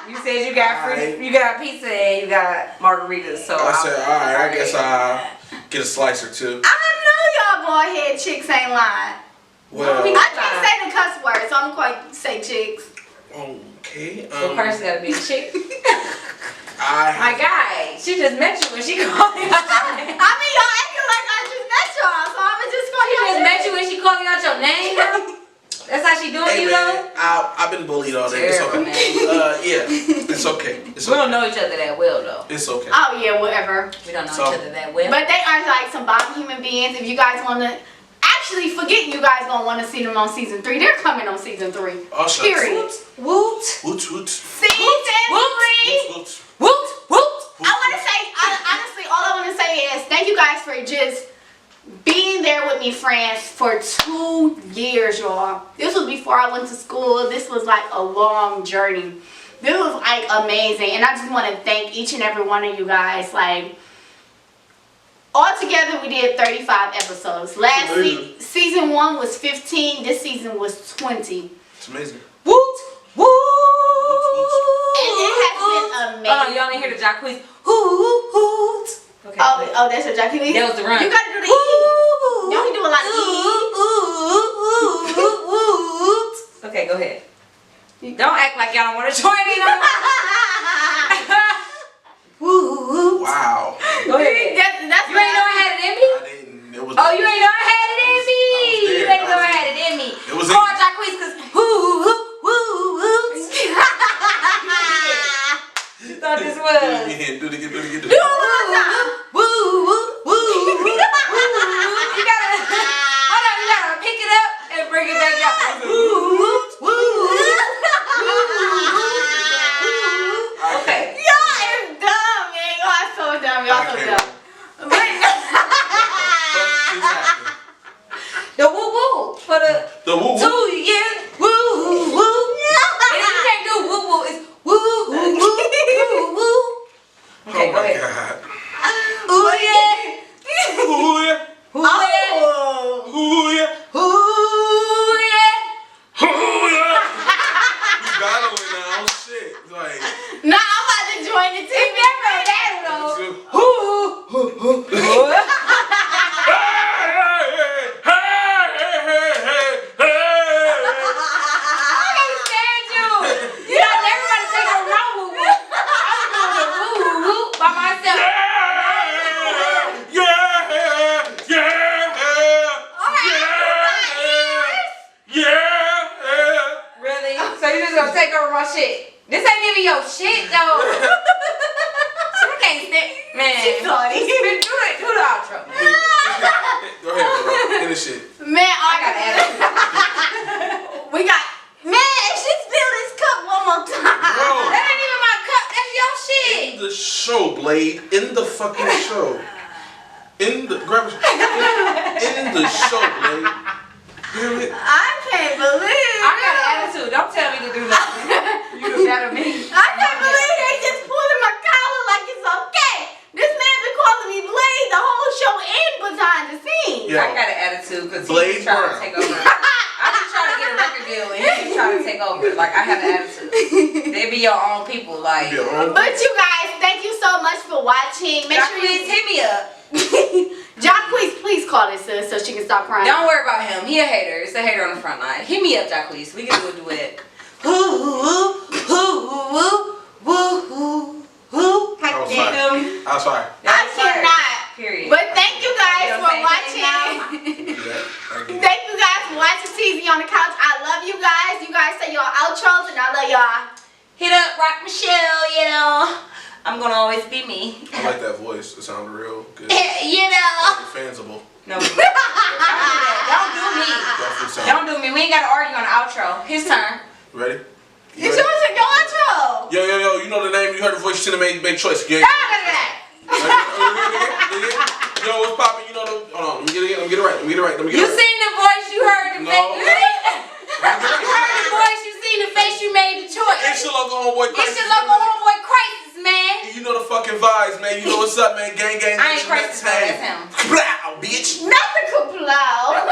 You said you got free, you got pizza and you got margaritas. So I said, all right, I guess I'll get a slice or two. I know y'all boy head chicks ain't lying. Well, I can't say the cuss word, so I'm going to say chicks. okay. so first gotta be a chick. I My guy, she just met you when she called you out your name. I mean, y'all acting like I just met y'all, so I'm just going She just met you when she called you out your name, girl. That's how she doing Hey you man, though? I've been bullied all day. It's Terrible, okay. man. Yeah, it's okay. It's We okay. don't know each other that well though. It's okay. Oh yeah, whatever. We don't know So- each other that well. But they are like some bomb human beings. If you guys want to, actually, forget you guys gonna want to see them on season 3. They're coming on season 3. Oh, shucks. Period. Woot. Woot woot. Season 3. Woot. Woot. Woot. I want to say, honestly, all I want to say is thank you guys for just being there with me, friends, for 2 years, y'all. This was before I went to school. This was like a long journey. This was like amazing, and I just want to thank each and every one of you guys. Like, altogether, we did 35 episodes. Last season 1 was 15. This season was 20. It's amazing. Woot. Woot. And it has been amazing. Oh, y'all didn't hear the Jacquees. Hoot. Okay. Oh, that's a Jackie Lee? That was the run. You gotta do the E. Y'all can do a lot of E. Okay, go ahead. Don't act like y'all don't want to join in. Wow. Go ahead. That's You ain't know I had it in me? I didn't. It was. Oh, you ain't know I had it in me? You ain't know I had it in me. It was Call in- Jacquees because you thought this was. Do it again. Do it one more time. You gotta, hold on, you gotta pick it up and bring it back up. Okay. Y'all is dumb, man. Y'all are so dumb. Y'all so dumb. The woo woo for the The woo 2 years. Woo woo. And if you can't do woo woo, it's woo woo woo woo. Okay, Oh go my ahead. God. Ooh yeah. Ooh yeah. Ooh yeah. Oh. Ooh yeah. Ooh yeah. Ooh yeah. We battling now. Shit. Like. Nah, I'm about to join the team. It's never a battle though. Ooh. I can't stand you. You know, everybody take a wrong woo woo. I'm doing a woo woo woo by myself. Really? So you just gonna take over my shit? This ain't even your shit though. So I can't stand. Man. She's naughty. Do the outro. Go ahead, bro. Finish it. Man, I got attitude. we got. Man, she spilled this cup one more time. Bro. That ain't even my cup. That's your shit. In the show, Blade. In the fucking show. In the show, Blade. Damn it. I can't believe. I got an attitude. Don't tell me to do nothing. You do better me. I can't believe they just pulling my collar like it's okay. This man been calling me Blade the whole show and behind the scenes. Yeah. I got an attitude because Blade he's trying to Brown. take over. I just trying to get a record deal and he's trying to take over. Like, I have an attitude. They be your own people. Like, Your own- But you guys, thank you so much for watching. Make sure please you hit me up. Jacquees, please call this sis so she can stop crying. Don't worry about him. He a hater. It's a hater on the front line. Hit me up, Jacquees. We can do a duet. I'm sorry. I'm sorry. I cannot. Period. But thank you guys You know for what I'm saying? watching. Yeah. Thank you guys for watching Tezzie on the couch. I love you guys. You guys say your outros and I love y'all. Hit up Rock Michelle, you know. I'm gonna always be me. I like that voice. It sounded real good. You know. Fansable. No. Don't do that. Don't do me. Definitely sound. Don't do me. We ain't gotta argue on the outro. His turn. Ready? You yours and your outro. Yo, you know the name, you heard the voice, you should have made choice. Yeah. Yo, what's poppin'? You know the, hold on, let me get it right. You seen the voice, you heard the face. You heard the voice, you seen the face, you made the choice. It's your local homeboy crisis. It's your local homeboy crisis, man. You know the fucking vibes, man. You know what's up, man. Gang. I ain't crisis, though. That's him. Blow, bitch. Not the kaplow.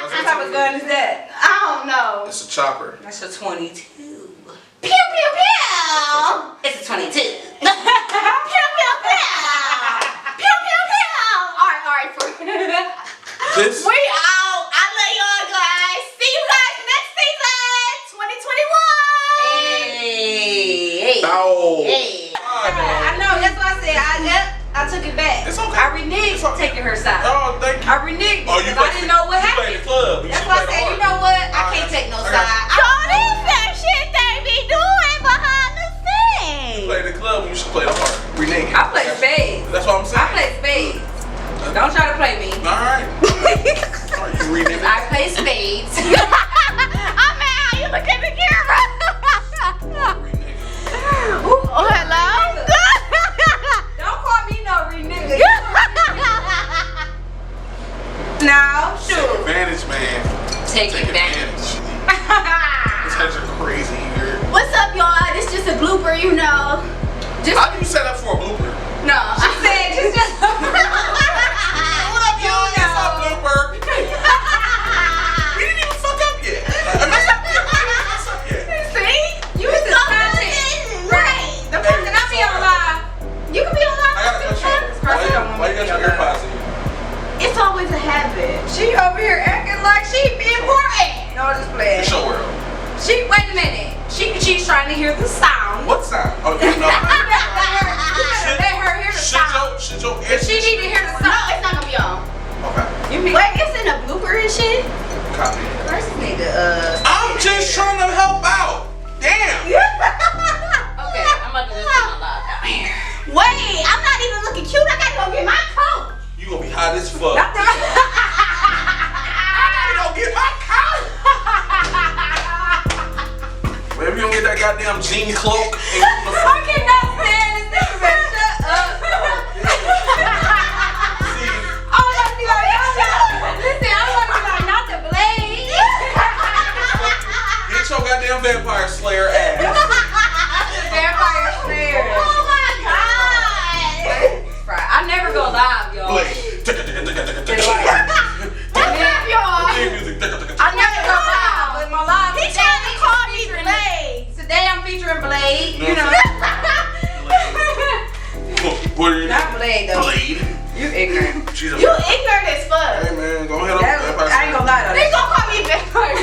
What type of gun is that? I don't know. It's a chopper. That's a 22. Pew pew pew. It's a 22. Pew pew pew. Pew pew pew. Alright, This? we out. I love y'all guys. See you guys next season. 2021. Hey. Ow. Hey. I know, that's what I said. I took it back. It's okay. I reneged It's okay. taking her side. Oh, thank you. I reneged Oh, you because I didn't know what You played happened. the club. That's why I said, you know what? I advantage, man. Take advantage. This has a crazy year. What's up, y'all? This just a blooper, you know. Just How do you set up for a blooper? no. I said just. What up, y'all? It's a blooper. We didn't even fuck up yet. I messed up yet. We didn't mess up yet. See? You was the content. Right. The fuck can I be on live? You can be on live. I gotta cut you off. Why you got your AirPods in? It's always a habit. She over here acting like she be important. No, just playing. It's your world. She wait a minute. She's trying to hear the sound. What sound? Oh, you know. Let her hear the sound. Should your She need to hear the No, sound. it's not gonna be on. Okay. You mean Wait, it's in a blooper and shit. Copy. first need to I'm just trying to help out. Damn. Okay, I'm about to just put my live down here. Wait, I'm not even looking cute. I gotta go get my coat. You gonna be hot as fuck. Not the I gotta go get my coat. Maybe you don't get that goddamn jean cloak and the I cannot stand this nigga, man. Shut up. See, I was about to be like, listen, I was about to be like, not the blade. get your goddamn vampire slayer ass. Vampire Slayer. Oh my god. Right. I never go live, y'all. Blade. What's up, y'all? I never go live, but my live He tried to call me Blade. today I'm featuring Blade. You know. What are you? Not Blade though. Blade. You ignorant. She's a You ignorant as fuck. Hey man, go ahead on vampire I ain't gonna lie though. They gonna call me vampire.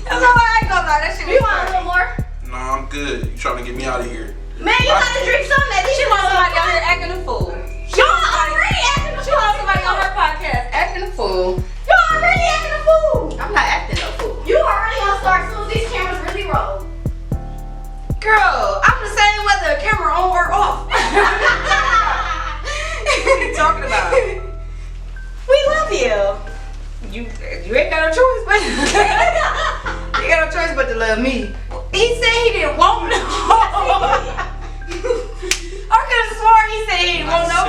That's all I ain't gonna lie. That shit You was want a funny. little more? Nah, I'm good. You trying to get me out of here? Man, you got to drink something. At least She you wants want somebody out somebody here acting a fool. Y'all already acting a She fool. wants somebody on her podcast acting a fool. Y'all already acting a fool. I'm not acting a fool. You already gonna start as soon as these cameras really roll. Girl, I'm just saying whether the camera on or off. What are you talking about? We love you. You ain't got no choice, but you ain't got no choice but to love me. He said he didn't want no. I could have sworn he said he didn't want no.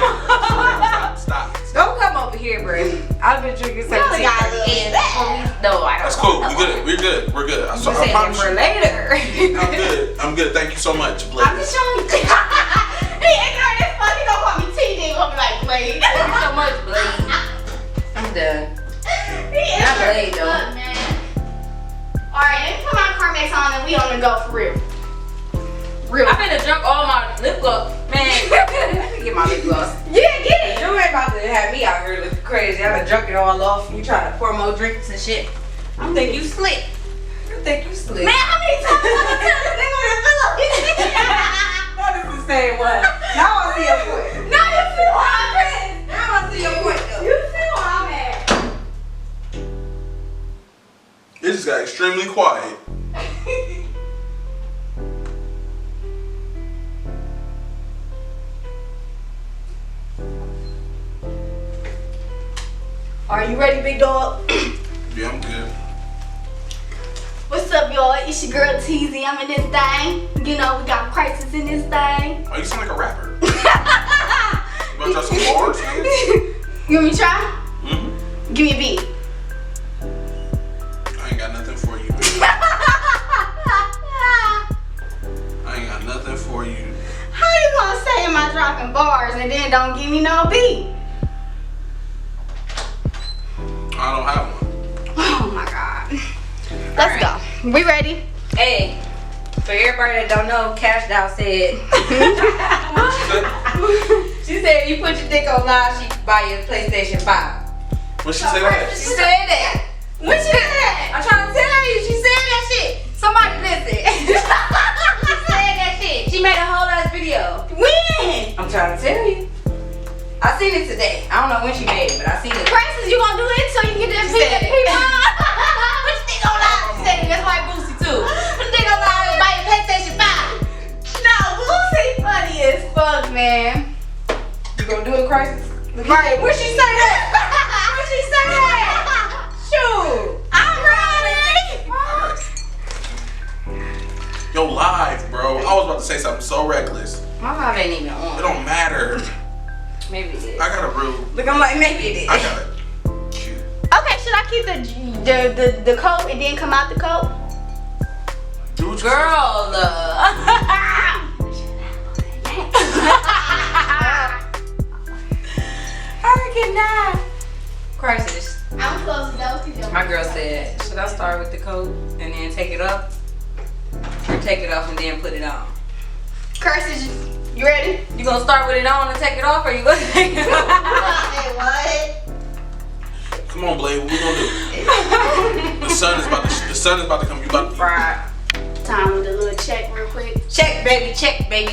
Stop. Don't come over here, bro. I've been drinking You only got a 17. little bit. No, I don't. That's cool. We good. We're good. We're good. I You said promise that for you. later. I'm good. I'm good. Thank you so much, Blade. I'm just showing you. He ignorant as fuck. He gonna call me T. He gonna be like Blade. Thank you so much, Blade. I'm done. He Not ignorant Blade, as though. fuck, man. Alright, let me put my Carmex on and we on the go for real. Real. I've been drunk all my lip gloss. Man, let me get my lip gloss. Yeah, get it. You ain't about to have me out here looking crazy. I done drunk it all off. You trying to pour more drinks and shit. I think you slick. You think you slick. Man, how many times am I gonna tell this nigga to fill up? That is the same one. Now I see your point. Now you feel how I'm at. Now I see your point though. You feel how I'm at. It just got extremely quiet. Are you ready, big dog? Yeah, I'm good. What's up, y'all? It's your girl Tezzie. I'm in this thing. You know, we got prices in this thing. Oh, you sound like a rapper. You wanna try some bars, man? You want me to try? Mm-hmm. Give me a beat. I ain't got nothing for you, baby. I ain't got nothing for you. How you gonna say am I dropping bars and then don't give me no beat? I don't have one. Oh my god. Let's go. We ready? Hey, for everybody that don't know, Cash Doll said. She said you put your dick on live, she buy you a PlayStation 5. When she say that? She said that. What you said? I'm trying to tell you, she said that shit. Somebody listen. She said that shit. She made a whole ass video. When? I'm trying to tell you. I seen it today. I don't know when she made it, but I seen it. Prices, you gonna do it so you can get that She said beat? it. What you think on live? She said it just like Boosie too. What you think on live? Buy your PlayStation 5. No, Lucy funny as fuck, man. You gonna do a crisis? Right. Where she say that? Where she say that? Shoot. I'm ready. Yo, live, bro. I was about to say something so reckless. My mom ain't even It on. don't matter. Maybe it did. I got a real. Look, I'm like, maybe it did. I got it. I keep the coat and then come out the coat? Do what you Girl, I cannot. Crisis. I'm close to those. My girl said, should I start with the coat and then take it off? Or take it off and then put it on? Curses, you ready? You gonna start with it on and take it off, or you gonna take it off? Hey, what? Come on, Blade. What we gonna do? The sun is about to come. You about to. Right. Time with a little check real quick. Check, baby.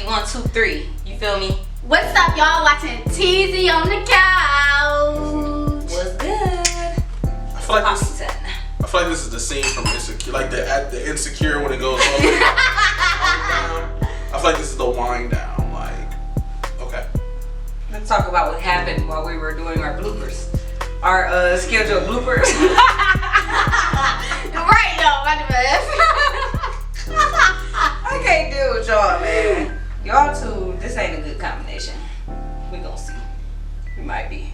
1, 2, 3. You feel me? What's up, y'all? Watching Tezzie on the couch. What's good? I feel like this is the scene from Insecure, like the Insecure when it goes all the way down. I feel like this is the wind down. Like, okay. Let's talk about what happened while we were doing our bloopers. Our scheduled bloopers. Right, though, my best. I can't deal with y'all, man. Y'all two, this ain't a good combination. We gonna see. We might be.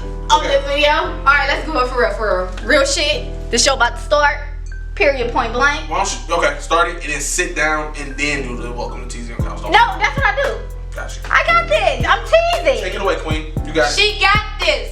On this video. Alright, let's go for real. Real shit. The show about to start. Period, point blank. Why don't you, okay, start it and then sit down and then do the welcome to Tezzie on Couch. No, that's what I do. Gotcha. I got this. I'm Tezzie. Take it away, Queen. You got it. She got this.